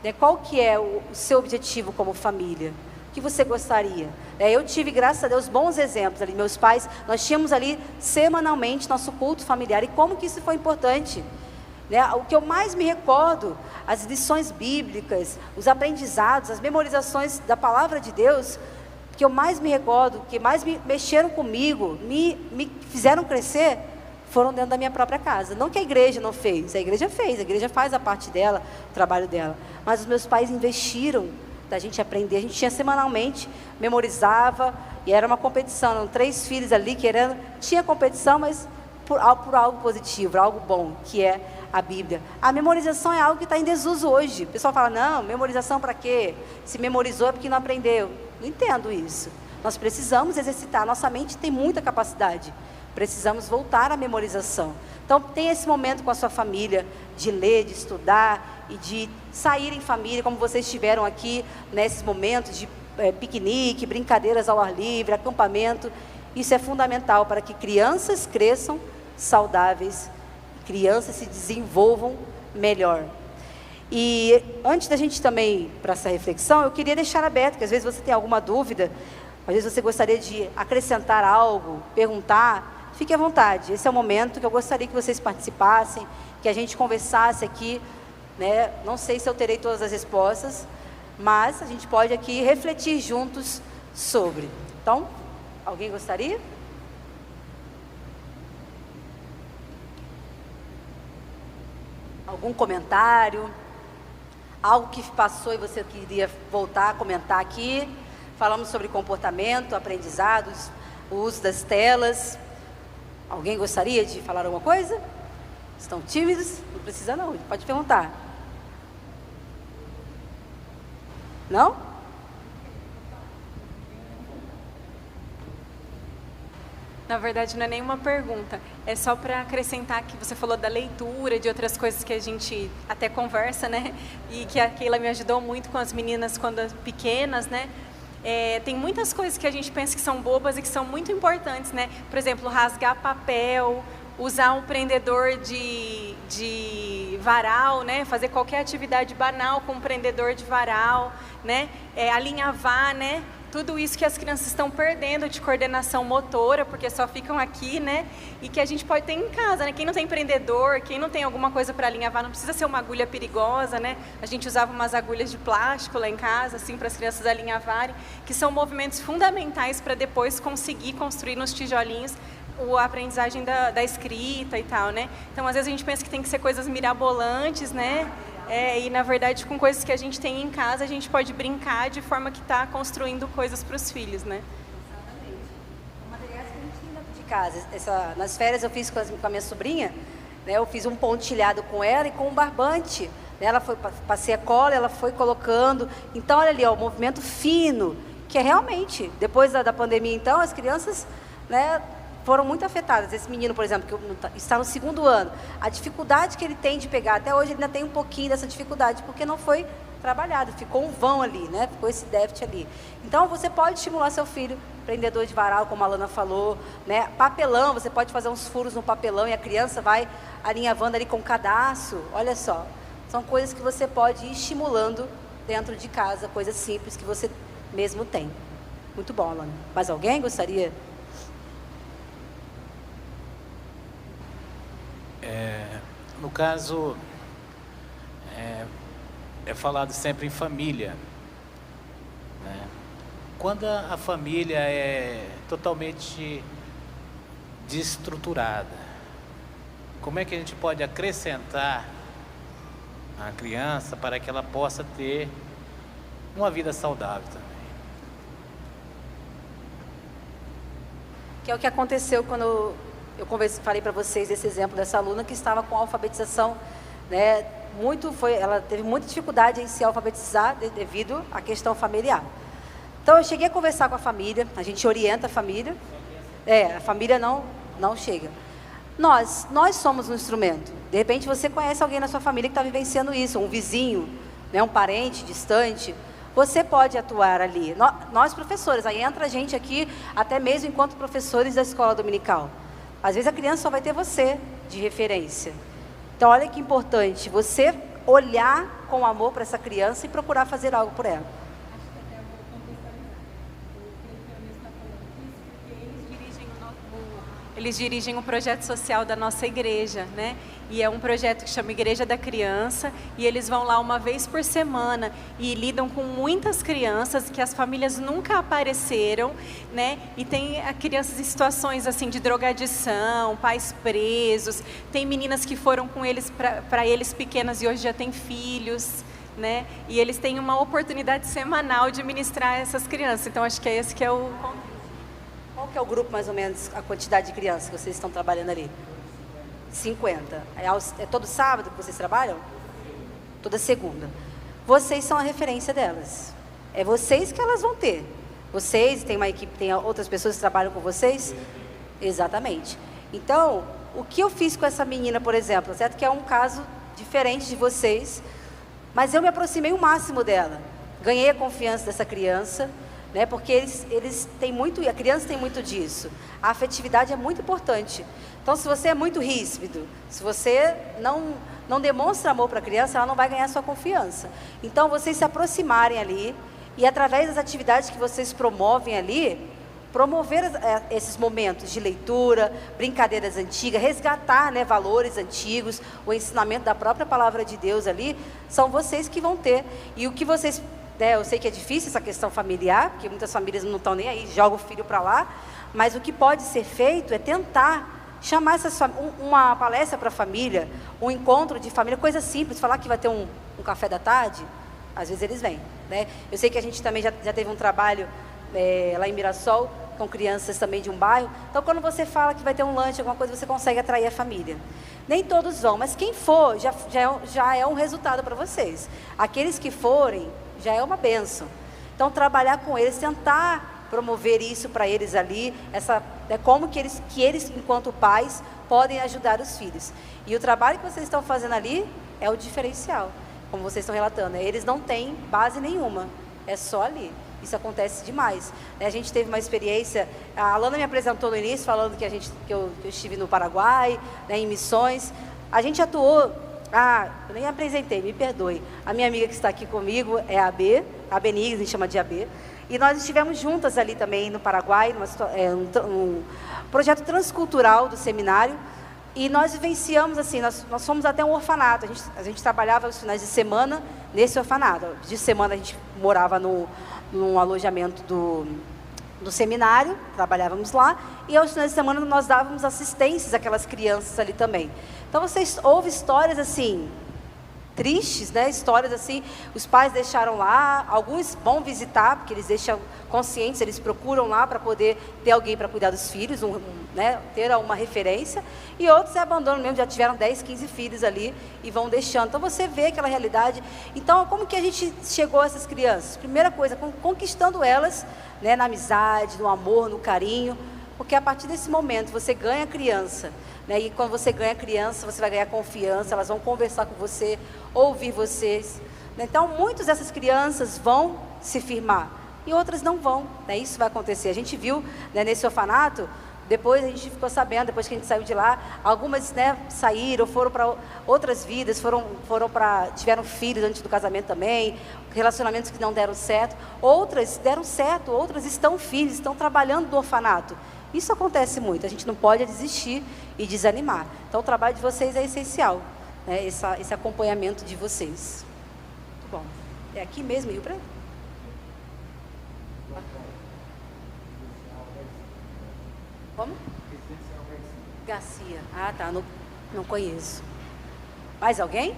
né, qual que é o seu objetivo como família? O que você gostaria? Eu tive, graças a Deus, bons exemplos ali. Meus pais, nós tínhamos ali semanalmente nosso culto familiar. E como que isso foi importante? Né, o que eu mais me recordo, as lições bíblicas, os aprendizados, as memorizações da palavra de Deus, que eu mais me recordo, que mais me mexeram comigo, me fizeram crescer, foram dentro da minha própria casa. Não que a igreja não fez, a igreja fez, a igreja faz a parte dela, o trabalho dela, mas os meus pais investiram da gente aprender. A gente tinha semanalmente, memorizava, e era uma competição, eram 3 filhos ali querendo, tinha competição, mas por algo positivo, algo bom, que é a Bíblia. A memorização é algo que está em desuso hoje. O pessoal fala, não, memorização para quê? Se memorizou é porque não aprendeu. Não entendo isso. Nós precisamos exercitar, nossa mente tem muita capacidade. Precisamos voltar à memorização. Então, tem esse momento com a sua família, de ler, de estudar e de sair em família, como vocês tiveram aqui, nesses momentos de piquenique, brincadeiras ao ar livre, acampamento. Isso é fundamental para que crianças cresçam saudáveis, crianças se desenvolvam melhor. E antes da gente também, para essa reflexão, eu queria deixar aberto, que às vezes você tem alguma dúvida, às vezes você gostaria de acrescentar algo, perguntar, fique à vontade. Esse é o momento que eu gostaria que vocês participassem, que a gente conversasse aqui, né? Não sei se eu terei todas as respostas, mas a gente pode aqui refletir juntos sobre. Então, alguém gostaria? Algum comentário? Algo que passou e você queria voltar a comentar aqui? falamos sobre comportamento, aprendizados, o uso das telas. Alguém gostaria de falar alguma coisa? Estão tímidos? Não precisa não, pode perguntar. Não? Na verdade, não é nenhuma pergunta, é só para acrescentar que você falou da leitura, de outras coisas que a gente até conversa, né? E que a Keila me ajudou muito com as meninas quando pequenas, né? Tem muitas coisas que a gente pensa que são bobas e que são muito importantes, né? Por exemplo, rasgar papel, usar um prendedor de varal, né? Fazer qualquer atividade banal com um prendedor de varal, né? Alinhavar, né? Tudo isso que as crianças estão perdendo de coordenação motora, porque só ficam aqui, né? E que a gente pode ter em casa, né? Quem não tem prendedor, quem não tem alguma coisa para alinhavar, não precisa ser uma agulha perigosa, né? A gente usava umas agulhas de plástico lá em casa, assim, para as crianças alinhavarem, que são movimentos fundamentais para depois conseguir construir nos tijolinhos a aprendizagem da escrita e tal, né? Então, às vezes a gente pensa que tem que ser coisas mirabolantes, né? E na verdade, com coisas que a gente tem em casa, a gente pode brincar de forma que está construindo coisas para os filhos, né? Exatamente. Materiais que a gente tem dentro de casa. Nas férias eu fiz com a minha sobrinha, né? Eu fiz um pontilhado com ela e com um barbante. Ela passei a cola, ela foi colocando. Então, olha ali, ó, o movimento fino, que é realmente, depois da pandemia, então, as crianças, né, foram muito afetadas. Esse menino, por exemplo, que está no 2º ano, a dificuldade que ele tem de pegar, até hoje ele ainda tem um pouquinho dessa dificuldade, porque não foi trabalhado, ficou um vão ali, né? Ficou esse déficit ali. Então, você pode estimular seu filho, prendedor de varal, como a Alana falou, né? Papelão, você pode fazer uns furos no papelão e a criança vai alinhavando ali com cadastro. Olha só, são coisas que você pode ir estimulando dentro de casa, coisas simples que você mesmo tem. Muito bom, Alana. Mais alguém gostaria? No caso, é falado sempre em família, né? Quando a família é totalmente desestruturada, como é que a gente pode acrescentar a criança para que ela possa ter uma vida saudável também? Que é o que aconteceu quando eu falei para vocês esse exemplo dessa aluna que estava com alfabetização, né, ela teve muita dificuldade em se alfabetizar devido à questão familiar. Então eu cheguei a conversar com a família, a gente orienta a família, a família não chega. Nós somos um instrumento. De repente você conhece alguém na sua família que está vivenciando isso, um vizinho, né, um parente distante. Você pode atuar ali. Nós professores, aí entra a gente aqui, até mesmo enquanto professores da escola dominical. Às vezes a criança só vai ter você de referência. Então, olha que importante, você olhar com amor para essa criança e procurar fazer algo por ela. Eles dirigem um projeto social da nossa igreja, né? E é um projeto que chama Igreja da Criança, e eles vão lá uma vez por semana e lidam com muitas crianças que as famílias nunca apareceram, né? E tem crianças em situações assim de drogadição, pais presos, tem meninas que foram com eles para eles pequenas e hoje já têm filhos, né? E eles têm uma oportunidade semanal de ministrar essas crianças. Então acho que é esse que é o... Qual que é o grupo, mais ou menos, a quantidade de crianças que vocês estão trabalhando ali? 50. É todo sábado que vocês trabalham? Toda segunda. Vocês são a referência delas. É vocês que elas vão ter. Vocês, tem uma equipe, tem outras pessoas que trabalham com vocês? Exatamente. Então, o que eu fiz com essa menina, por exemplo, certo? Que é um caso diferente de vocês, mas eu me aproximei o máximo dela. Ganhei a confiança dessa criança, né? Porque eles têm muito, e a criança tem muito disso. A afetividade é muito importante. Então, se você é muito ríspido, se você não demonstra amor para a criança, ela não vai ganhar sua confiança. Então, vocês se aproximarem ali e, através das atividades que vocês promovem ali, promover esses momentos de leitura, brincadeiras antigas, resgatar, né, valores antigos, o ensinamento da própria palavra de Deus ali, são vocês que vão ter. E o que vocês... eu sei que é difícil essa questão familiar, porque muitas famílias não estão nem aí, jogam o filho para lá, mas o que pode ser feito é tentar chamar uma palestra para a família, um encontro de família, coisa simples, falar que vai ter um café da tarde, às vezes eles vêm, né? Eu sei que a gente também já teve um trabalho lá em Mirassol, com crianças também de um bairro. Então, quando você fala que vai ter um lanche, alguma coisa, você consegue atrair a família. Nem todos vão, mas quem for, já é um resultado para vocês. Aqueles que forem, já é uma bênção. Então, trabalhar com eles, tentar promover isso para eles ali, como que eles, enquanto pais, podem ajudar os filhos. E o trabalho que vocês estão fazendo ali é o diferencial, como vocês estão relatando. Eles não têm base nenhuma, é só ali. Isso acontece demais. A gente teve uma experiência, a Alana me apresentou no início, falando que eu estive no Paraguai, em missões. A gente atuou, eu nem apresentei, me perdoe. A minha amiga que está aqui comigo é a Benigna, a gente chama de AB. E nós estivemos juntas ali também no Paraguai, um projeto transcultural do seminário. E nós vivenciamos assim, nós fomos até um orfanato. A gente trabalhava os finais de semana nesse orfanato. De semana a gente morava num alojamento do seminário, trabalhávamos lá, e aos finais de semana nós dávamos assistências àquelas crianças ali também. Então vocês ouvem histórias assim, tristes, né? Histórias assim, os pais deixaram lá, alguns vão visitar, porque eles deixam conscientes, eles procuram lá para poder ter alguém para cuidar dos filhos, né? Ter uma referência, e outros se abandonam mesmo, já tiveram 10, 15 filhos ali e vão deixando. Então você vê aquela realidade. Então, como que a gente chegou a essas crianças? Primeira coisa, conquistando elas, né? Na amizade, no amor, no carinho, porque a partir desse momento você ganha a criança, né? E quando você ganha a criança, você vai ganhar confiança, elas vão conversar com você, ouvir vocês. Então, muitas dessas crianças vão se firmar e outras não vão, né? Isso vai acontecer. A gente viu, né, nesse orfanato, depois a gente ficou sabendo, depois que a gente saiu de lá, algumas, né, saíram, foram para outras vidas, tiveram filhos antes do casamento também, relacionamentos que não deram certo. Outras deram certo, outras estão firmes, estão trabalhando no orfanato. Isso acontece muito, a gente não pode desistir e desanimar. Então, o trabalho de vocês é essencial, né? Esse acompanhamento de vocês. Muito bom. É aqui mesmo, Ilbra? Como? Garcia. Ah, tá, não conheço. Mais alguém?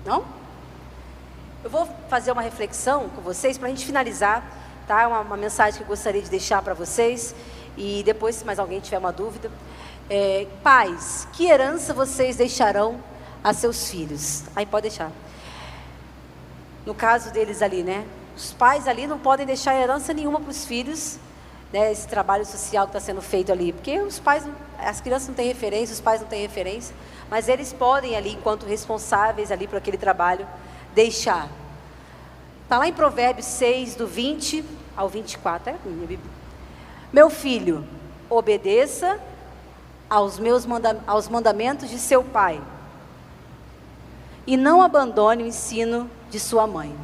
Não? Eu vou fazer uma reflexão com vocês para a gente finalizar, tá? Uma mensagem que eu gostaria de deixar para vocês. E depois, se mais alguém tiver uma dúvida. Pais, que herança vocês deixarão a seus filhos? Aí pode deixar. No caso deles ali, né? Os pais ali não podem deixar herança nenhuma para os filhos, né? Esse trabalho social que está sendo feito ali. Porque as crianças não têm referência, os pais não têm referência. Mas eles podem ali, enquanto responsáveis ali por aquele trabalho, deixar. Está lá em Provérbios 6, do 20 ao 24. É a minha Bíblia. Meu filho, obedeça aos mandamentos de seu pai e não abandone o ensino de sua mãe.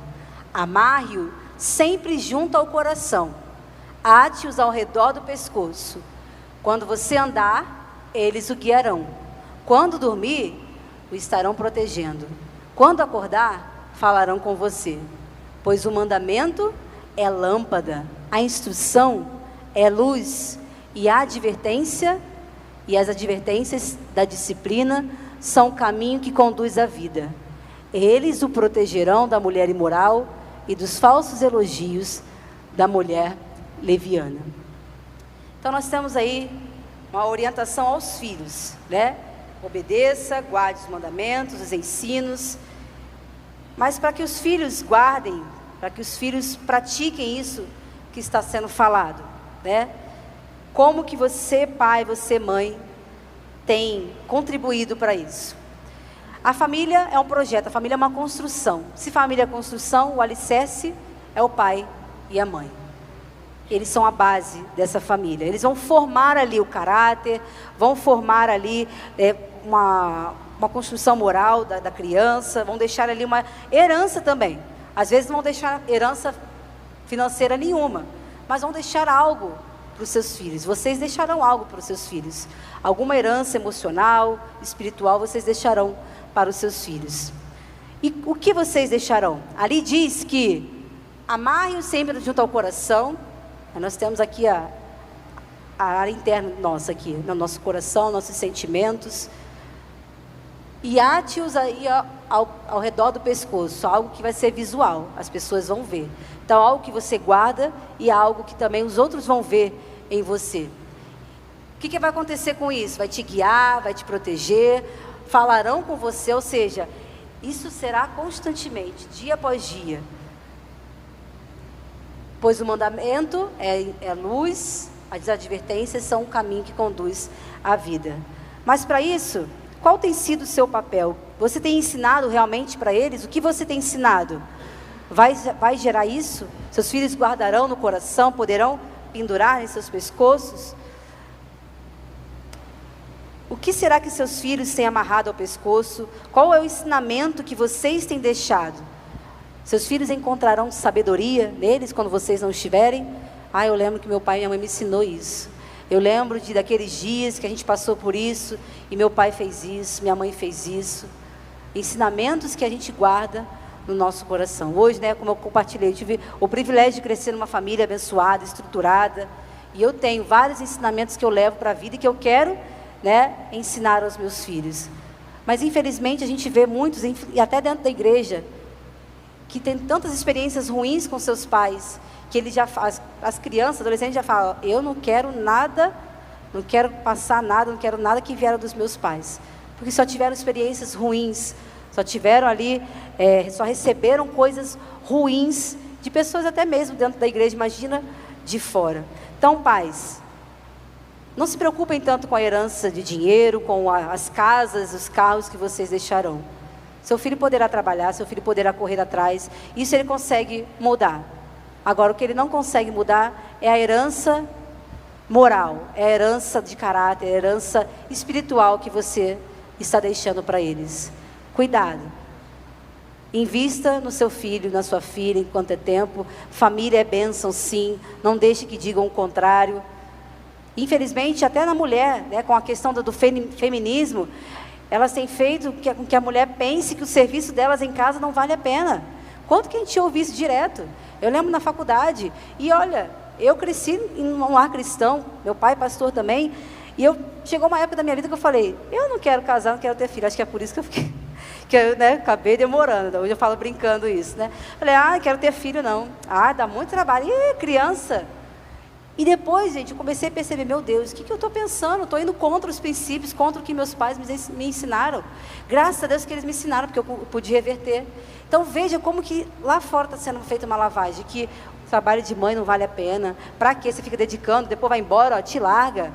Amarre-o sempre junto ao coração, ate-os ao redor do pescoço. Quando você andar, eles o guiarão. Quando dormir, o estarão protegendo. Quando acordar, falarão com você. Pois o mandamento é lâmpada, a instrução é luz, e a advertência e as advertências da disciplina são o caminho que conduz à vida. Eles o protegerão da mulher imoral e dos falsos elogios da mulher leviana. Então nós temos aí uma orientação aos filhos, né? Obedeça, guarde os mandamentos, os ensinos. Mas para que os filhos guardem, para que os filhos pratiquem isso que está sendo falado, né? Como que você, pai, você, mãe, tem contribuído para isso? A família é um projeto, a família é uma construção. Se família é construção, o alicerce é o pai e a mãe. Eles são a base dessa família. Eles vão formar ali o caráter, vão formar ali uma construção moral da criança, vão deixar ali uma herança também. Às vezes não vão deixar herança financeira nenhuma, mas vão deixar algo para os seus filhos. Vocês deixarão algo para os seus filhos. Alguma herança emocional, espiritual, vocês deixarão para os seus filhos. E o que vocês deixarão? Ali diz que amarre-o sempre junto ao coração. Nós temos aqui a área interna nossa aqui, no nosso coração, nossos sentimentos. E ate-os aí ao redor do pescoço, algo que vai ser visual, as pessoas vão ver. Então, algo que você guarda e algo que também os outros vão ver em você. O que vai acontecer com isso? Vai te guiar, vai te proteger, falarão com você, ou seja, isso será constantemente, dia após dia. Pois o mandamento é luz, as advertências são um caminho que conduz à vida. Mas para isso, qual tem sido o seu papel? Você tem ensinado realmente para eles? O que você tem ensinado? Vai gerar isso? Seus filhos guardarão no coração, poderão pendurar em seus pescoços? O que será que seus filhos têm amarrado ao pescoço? Qual é o ensinamento que vocês têm deixado? Seus filhos encontrarão sabedoria neles quando vocês não estiverem? Eu lembro que meu pai e minha mãe me ensinou isso. Eu lembro daqueles dias que a gente passou por isso, e meu pai fez isso, minha mãe fez isso. Ensinamentos que a gente guarda no nosso coração. Hoje, como eu compartilhei, eu tive o privilégio de crescer numa família abençoada, estruturada, e eu tenho vários ensinamentos que eu levo para a vida e que eu quero, ensinar aos meus filhos. Mas infelizmente a gente vê muitos, e até dentro da igreja, que tem tantas experiências ruins com seus pais, que ele já faz, as crianças, adolescentes já falam, eu não quero nada, não quero passar nada, não quero nada que vier dos meus pais, porque só tiveram experiências ruins, só tiveram ali, só receberam coisas ruins, de pessoas até mesmo dentro da igreja, imagina de fora. Então, pais, não se preocupem tanto com a herança de dinheiro, com as casas, os carros que vocês deixarão. Seu filho poderá trabalhar, seu filho poderá correr atrás, isso ele consegue mudar. Agora, o que ele não consegue mudar é a herança moral, é a herança de caráter, é a herança espiritual que você está deixando para eles. Cuidado. Invista no seu filho, na sua filha, enquanto é tempo. Família é bênção, sim. Não deixe que digam o contrário. Infelizmente, até na mulher, com a questão do feminismo, elas têm feito com que a mulher pense que o serviço delas em casa não vale a pena. Quanto que a gente ouve isso direto? Eu lembro na faculdade, e olha, eu cresci em um lar cristão, meu pai pastor também, e chegou uma época da minha vida que eu falei, eu não quero casar, não quero ter filho, acho que é por isso que eu fiquei, acabei demorando, hoje eu falo brincando isso, Falei, não quero ter filho não, dá muito trabalho, criança. E depois, gente, eu comecei a perceber, meu Deus, o que eu estou pensando? Estou indo contra os princípios, contra o que meus pais me ensinaram. Graças a Deus que eles me ensinaram, porque eu pude reverter. Então veja como que lá fora está sendo feita uma lavagem, que o trabalho de mãe não vale a pena. Para quê? Você fica dedicando, depois vai embora, te larga.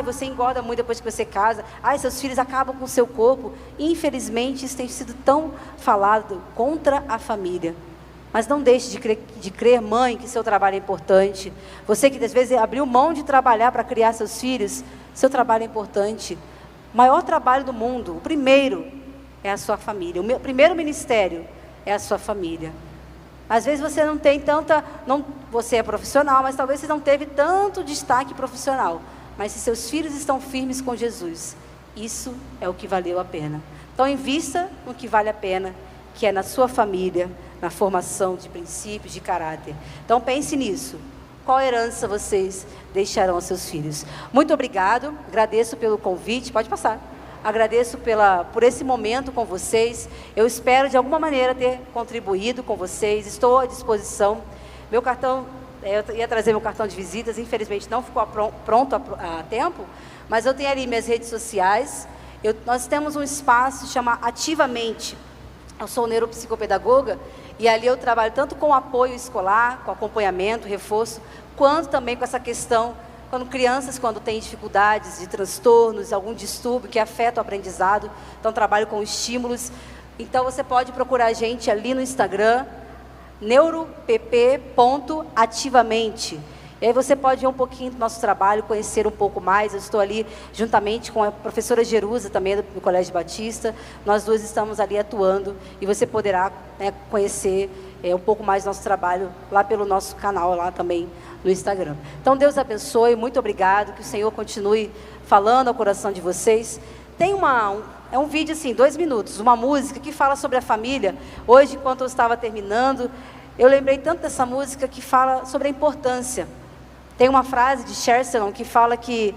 Você engorda muito depois que você casa. Seus filhos acabam com o seu corpo. Infelizmente, isso tem sido tão falado contra a família. Mas não deixe de crer, mãe, que seu trabalho é importante. Você que às vezes abriu mão de trabalhar para criar seus filhos, seu trabalho é importante. O maior trabalho do mundo, o primeiro, é a sua família. O primeiro ministério é a sua família. Às vezes você não tem você é profissional, mas talvez você não teve tanto destaque profissional. Mas se seus filhos estão firmes com Jesus, isso é o que valeu a pena. Então invista no que vale a pena, que é na sua família, na formação de princípios, de caráter. Então pense nisso. Qual herança vocês deixarão aos seus filhos? Muito obrigado, agradeço pelo convite, pode passar. Agradeço por esse momento com vocês. Eu espero de alguma maneira ter contribuído com vocês, estou à disposição. Meu cartão, eu ia trazer meu cartão de visitas, infelizmente não ficou pronto a tempo, mas eu tenho ali minhas redes sociais. Nós temos um espaço que chama Ativamente. Eu sou neuropsicopedagoga e ali eu trabalho tanto com apoio escolar, com acompanhamento, reforço, quanto também com essa questão, quando têm dificuldades de transtornos, algum distúrbio que afeta o aprendizado, então trabalho com estímulos. Então você pode procurar a gente ali no Instagram, neuropp.ativamente. E aí você pode ver um pouquinho do nosso trabalho, conhecer um pouco mais. Eu estou ali juntamente com a professora Jerusa, também do Colégio Batista. Nós duas estamos ali atuando e você poderá conhecer um pouco mais do nosso trabalho lá pelo nosso canal, lá também no Instagram. Então Deus abençoe, muito obrigado, que o Senhor continue falando ao coração de vocês. Tem um vídeo assim, 2 minutos, uma música que fala sobre a família. Hoje, enquanto eu estava terminando, eu lembrei tanto dessa música que fala sobre a importância. Tem uma frase de Chesterton que fala que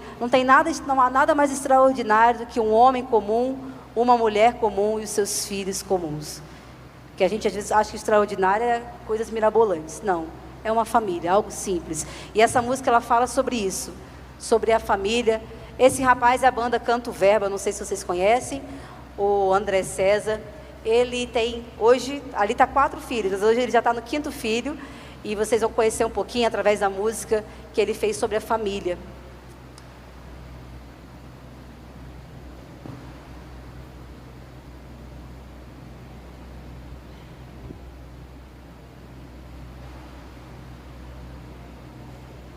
não há nada mais extraordinário do que um homem comum uma mulher comum e os seus filhos comuns. Que a gente às vezes acha que extraordinária é coisas mirabolantes. Não, é uma família, algo simples. E essa música ela fala sobre isso, sobre a família. Esse rapaz é a banda Canto Verbo, não sei se vocês conhecem, o André César. Ele tem, hoje, ali está 4 filhos, mas hoje ele já está no 5º filho, e vocês vão conhecer um pouquinho através da música que ele fez sobre a família.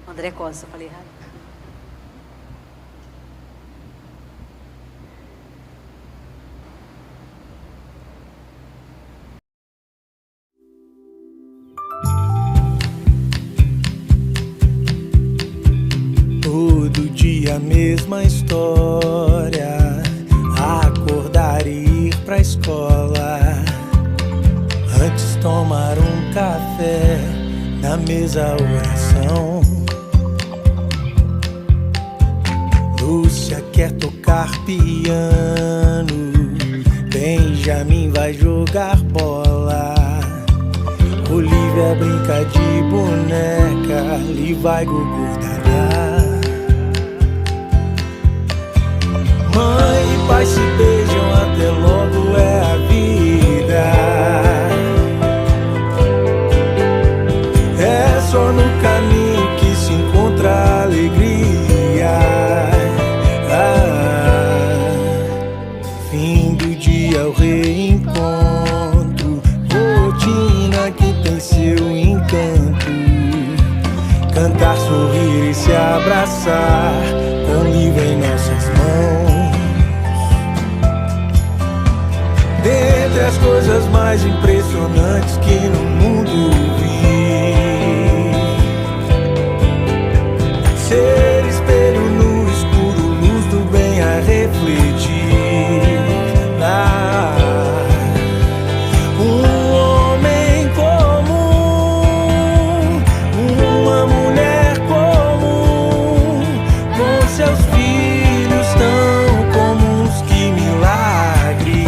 André Costa, falei errado. Todo dia a mesma história, acordar e ir pra escola, antes tomar um café, na mesa oração. Lúcia quer tocar piano, Benjamin vai jogar bola, Olivia brinca de boneca, Levi Gugu Dadá. Mãe e pai se beijam, até logo é a vida. É só no caminho que se encontra a alegria. Fim do dia o reencontro, rotina que tem seu encanto. Cantar, sorrir e se abraçar, com o livro em nossas mãos. Dentre as coisas mais impressionantes que no mundo vi, ser espelho no escuro, luz do bem a refletir. Um homem comum, uma mulher comum, com seus filhos tão comuns, que milagre.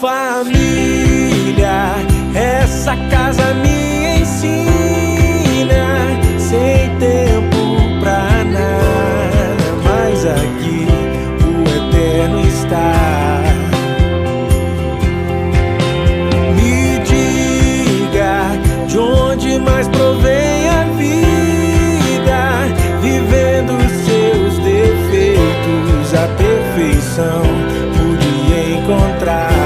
Família, essa casa me ensina, sem tempo pra nada, mas aqui o eterno está. Me diga de onde mais provém a vida, vivendo os seus defeitos, a perfeição pude encontrar.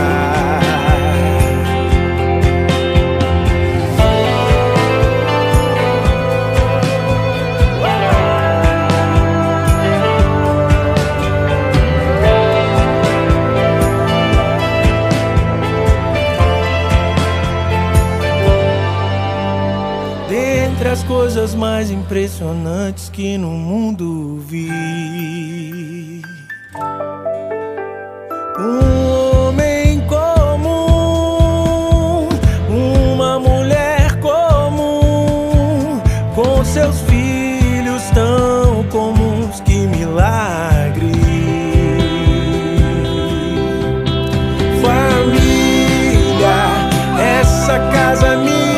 Dentre as coisas mais impressionantes que no mundo vi, um homem comum, uma mulher comum, com seus filhos tão comuns, que milagre. Família, essa casa me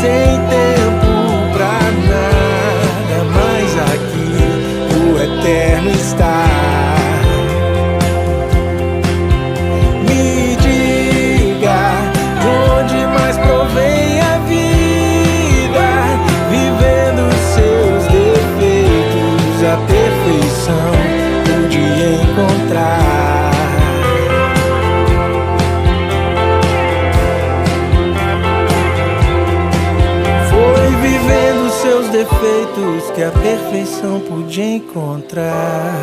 sem tempo pra nada, mas aqui o eterno está. Me diga de onde mais provém a vida, vivendo os seus defeitos, a perfeição pude encontrar. Vivendo seus defeitos que a perfeição pude encontrar.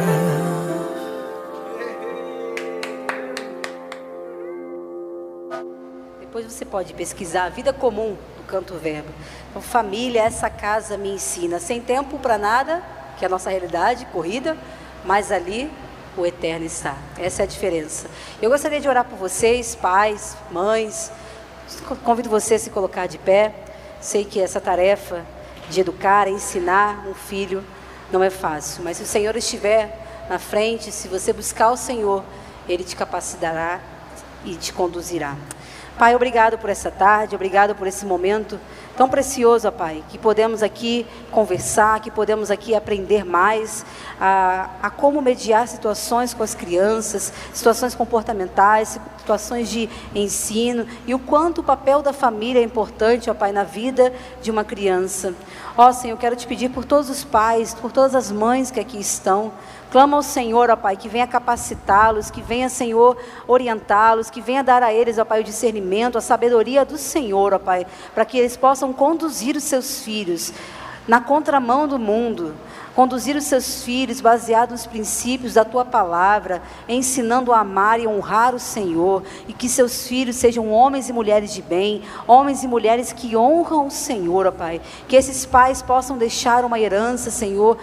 Depois você pode pesquisar a vida comum do Canto Verbo. Então, família, essa casa me ensina, sem tempo para nada, que é a nossa realidade, corrida, mas ali o eterno está. Essa é a diferença. Eu gostaria de orar por vocês, pais, mães. Convido você a se colocar de pé. Sei que essa tarefa de educar, ensinar um filho não é fácil, mas se o Senhor estiver na frente, se você buscar o Senhor, Ele te capacitará e te conduzirá. Pai, obrigado por essa tarde, obrigado por esse momento tão precioso, ó Pai, que podemos aqui conversar, que podemos aqui aprender mais a como mediar situações com as crianças, situações comportamentais, situações de ensino, e o quanto o papel da família é importante, ó Pai, na vida de uma criança. Ó Senhor, eu quero te pedir por todos os pais, por todas as mães que aqui estão. Clama ao Senhor, ó Pai, que venha capacitá-los, que venha, Senhor, orientá-los, que venha dar a eles, ó Pai, o discernimento, a sabedoria do Senhor, ó Pai, para que eles possam conduzir os seus filhos na contramão do mundo, conduzir os seus filhos baseados nos princípios da Tua Palavra, ensinando a amar e honrar o Senhor, e que seus filhos sejam homens e mulheres de bem, homens e mulheres que honram o Senhor, ó Pai, que esses pais possam deixar uma herança, Senhor,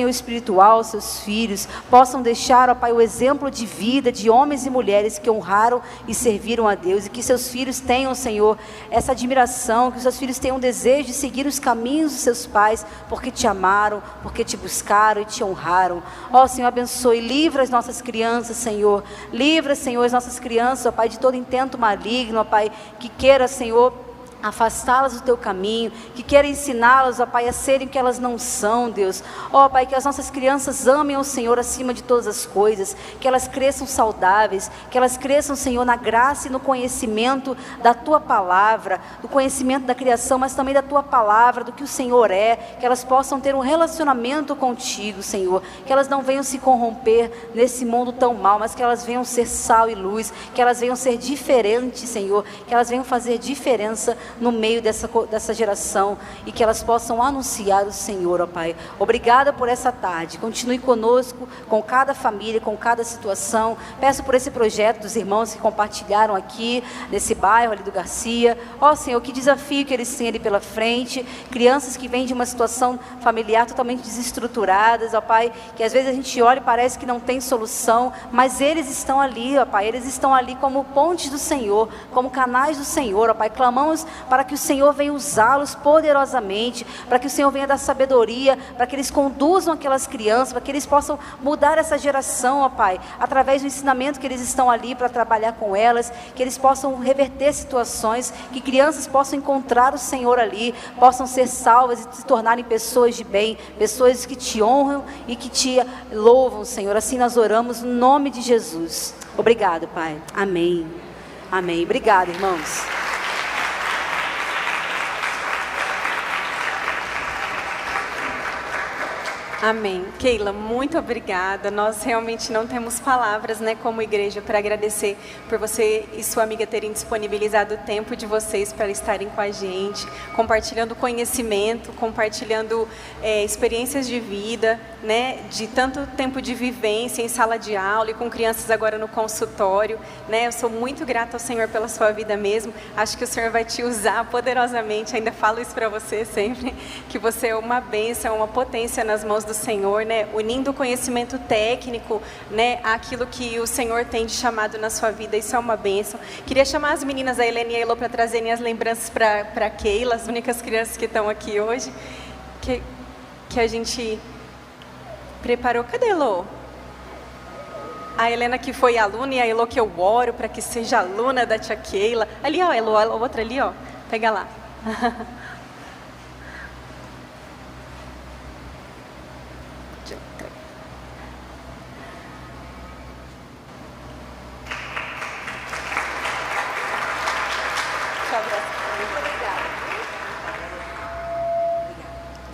espiritual aos seus filhos, possam deixar, ó Pai, o exemplo de vida de homens e mulheres que honraram e serviram a Deus, e que seus filhos tenham, Senhor, essa admiração, que seus filhos tenham o desejo de seguir os caminhos dos seus pais, porque te amaram, porque te buscaram e te honraram. Ó Senhor, abençoe, livra as nossas crianças, Senhor, livra, Senhor, as nossas crianças, ó Pai, de todo intento maligno, ó Pai, que queira, Senhor, afastá-las do Teu caminho, que queira ensiná-las, ó Pai, a serem o que elas não são, Deus. Ó Pai, que as nossas crianças amem ao Senhor acima de todas as coisas, que elas cresçam saudáveis, que elas cresçam, Senhor, na graça e no conhecimento da Tua Palavra, do conhecimento da criação, mas também da Tua Palavra, do que o Senhor é, que elas possam ter um relacionamento contigo, Senhor, que elas não venham se corromper nesse mundo tão mau, mas que elas venham ser sal e luz, que elas venham ser diferentes, Senhor, que elas venham fazer diferença no meio dessa geração, e que elas possam anunciar o Senhor, ó Pai. Obrigada por essa tarde, continue conosco, com cada família, com cada situação. Peço por esse projeto dos irmãos que compartilharam aqui, nesse bairro ali do Garcia. Ó Senhor, que desafio que eles têm ali pela frente, crianças que vêm de uma situação familiar totalmente desestruturadas, ó Pai, que às vezes a gente olha e parece que não tem solução, mas eles estão ali, ó Pai, eles estão ali como pontes do Senhor, como canais do Senhor, ó Pai. Clamamos para que o Senhor venha usá-los poderosamente, para que o Senhor venha dar sabedoria, para que eles conduzam aquelas crianças, para que eles possam mudar essa geração, ó Pai, através do ensinamento que eles estão ali para trabalhar com elas, que eles possam reverter situações, que crianças possam encontrar o Senhor ali, possam ser salvas e se tornarem pessoas de bem, pessoas que te honram e que te louvam, Senhor. Assim nós oramos no nome de Jesus. Obrigado, Pai. Amém. Amém. Obrigado, irmãos. Amém. Keila, muito obrigada. Nós realmente não temos palavras, né, como igreja, para agradecer por você e sua amiga terem disponibilizado o tempo de vocês para estarem com a gente, compartilhando conhecimento, compartilhando experiências de vida, né, de tanto tempo de vivência em sala de aula e com crianças agora no consultório, né. Eu sou muito grata ao Senhor pela sua vida mesmo. Acho que o Senhor vai te usar poderosamente. Ainda falo isso para você sempre, que você é uma bênção, uma potência nas mãos do Senhor, né, unindo o conhecimento técnico, né, àquilo que o Senhor tem de chamado na sua vida. Isso é uma bênção. Queria chamar as meninas, a Helene e a Elô, para trazerem as lembranças para Keila, as únicas crianças que estão aqui hoje, que a gente preparou. Cadê a Elô? A Helena que foi aluna e a Elô que eu oro para que seja aluna da tia Keila. Ali, ó, a Elô, a outra ali, ó, pega lá.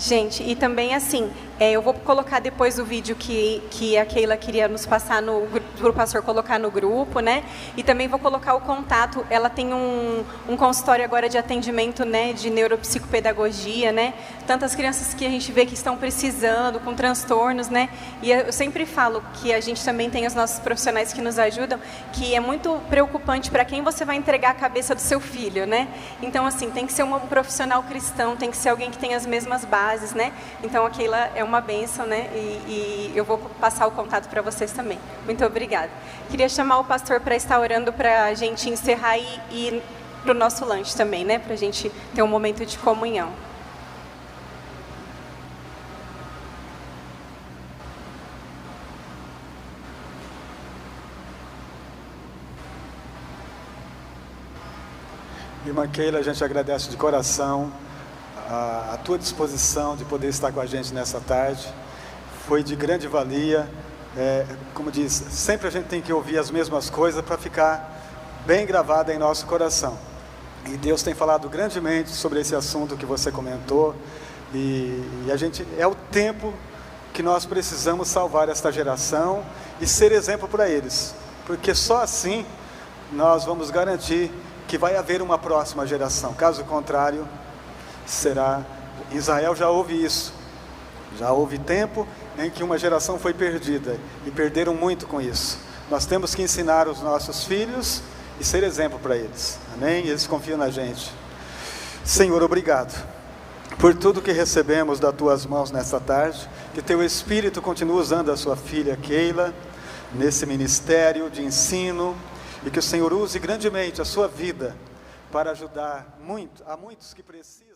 Gente, e também assim, eu vou colocar depois o vídeo que a Keila queria nos passar para o pastor colocar no grupo, né? E também vou colocar o contato. Ela tem um consultório agora de atendimento, né, de neuropsicopedagogia, né? Tantas crianças que a gente vê que estão precisando, com transtornos, né? E eu sempre falo que a gente também tem os nossos profissionais que nos ajudam, que é muito preocupante para quem você vai entregar a cabeça do seu filho, né? Então, assim, tem que ser um profissional cristão, tem que ser alguém que tem as mesmas bases, né? Então, a Keila é uma bênção, né? E eu vou passar o contato para vocês também. Muito obrigada. Queria chamar o pastor para estar orando para a gente encerrar e ir para o nosso lanche também, né? Para a gente ter um momento de comunhão. Irmã Keila, a gente agradece de coração a tua disposição de poder estar com a gente nessa tarde. Foi de grande valia. Como diz, sempre a gente tem que ouvir as mesmas coisas para ficar bem gravada em nosso coração. E Deus tem falado grandemente sobre esse assunto que você comentou. E é o tempo que nós precisamos salvar esta geração e ser exemplo para eles. Porque só assim nós vamos garantir que vai haver uma próxima geração. Caso contrário, será... Israel já houve isso. Já houve tempo em que uma geração foi perdida. E perderam muito com isso. Nós temos que ensinar os nossos filhos e ser exemplo para eles. Amém? Eles confiam na gente. Senhor, obrigado por tudo que recebemos das tuas mãos nesta tarde. Que teu Espírito continue usando a sua filha Keila nesse ministério de ensino. E que o Senhor use grandemente a sua vida para ajudar a muitos que precisam.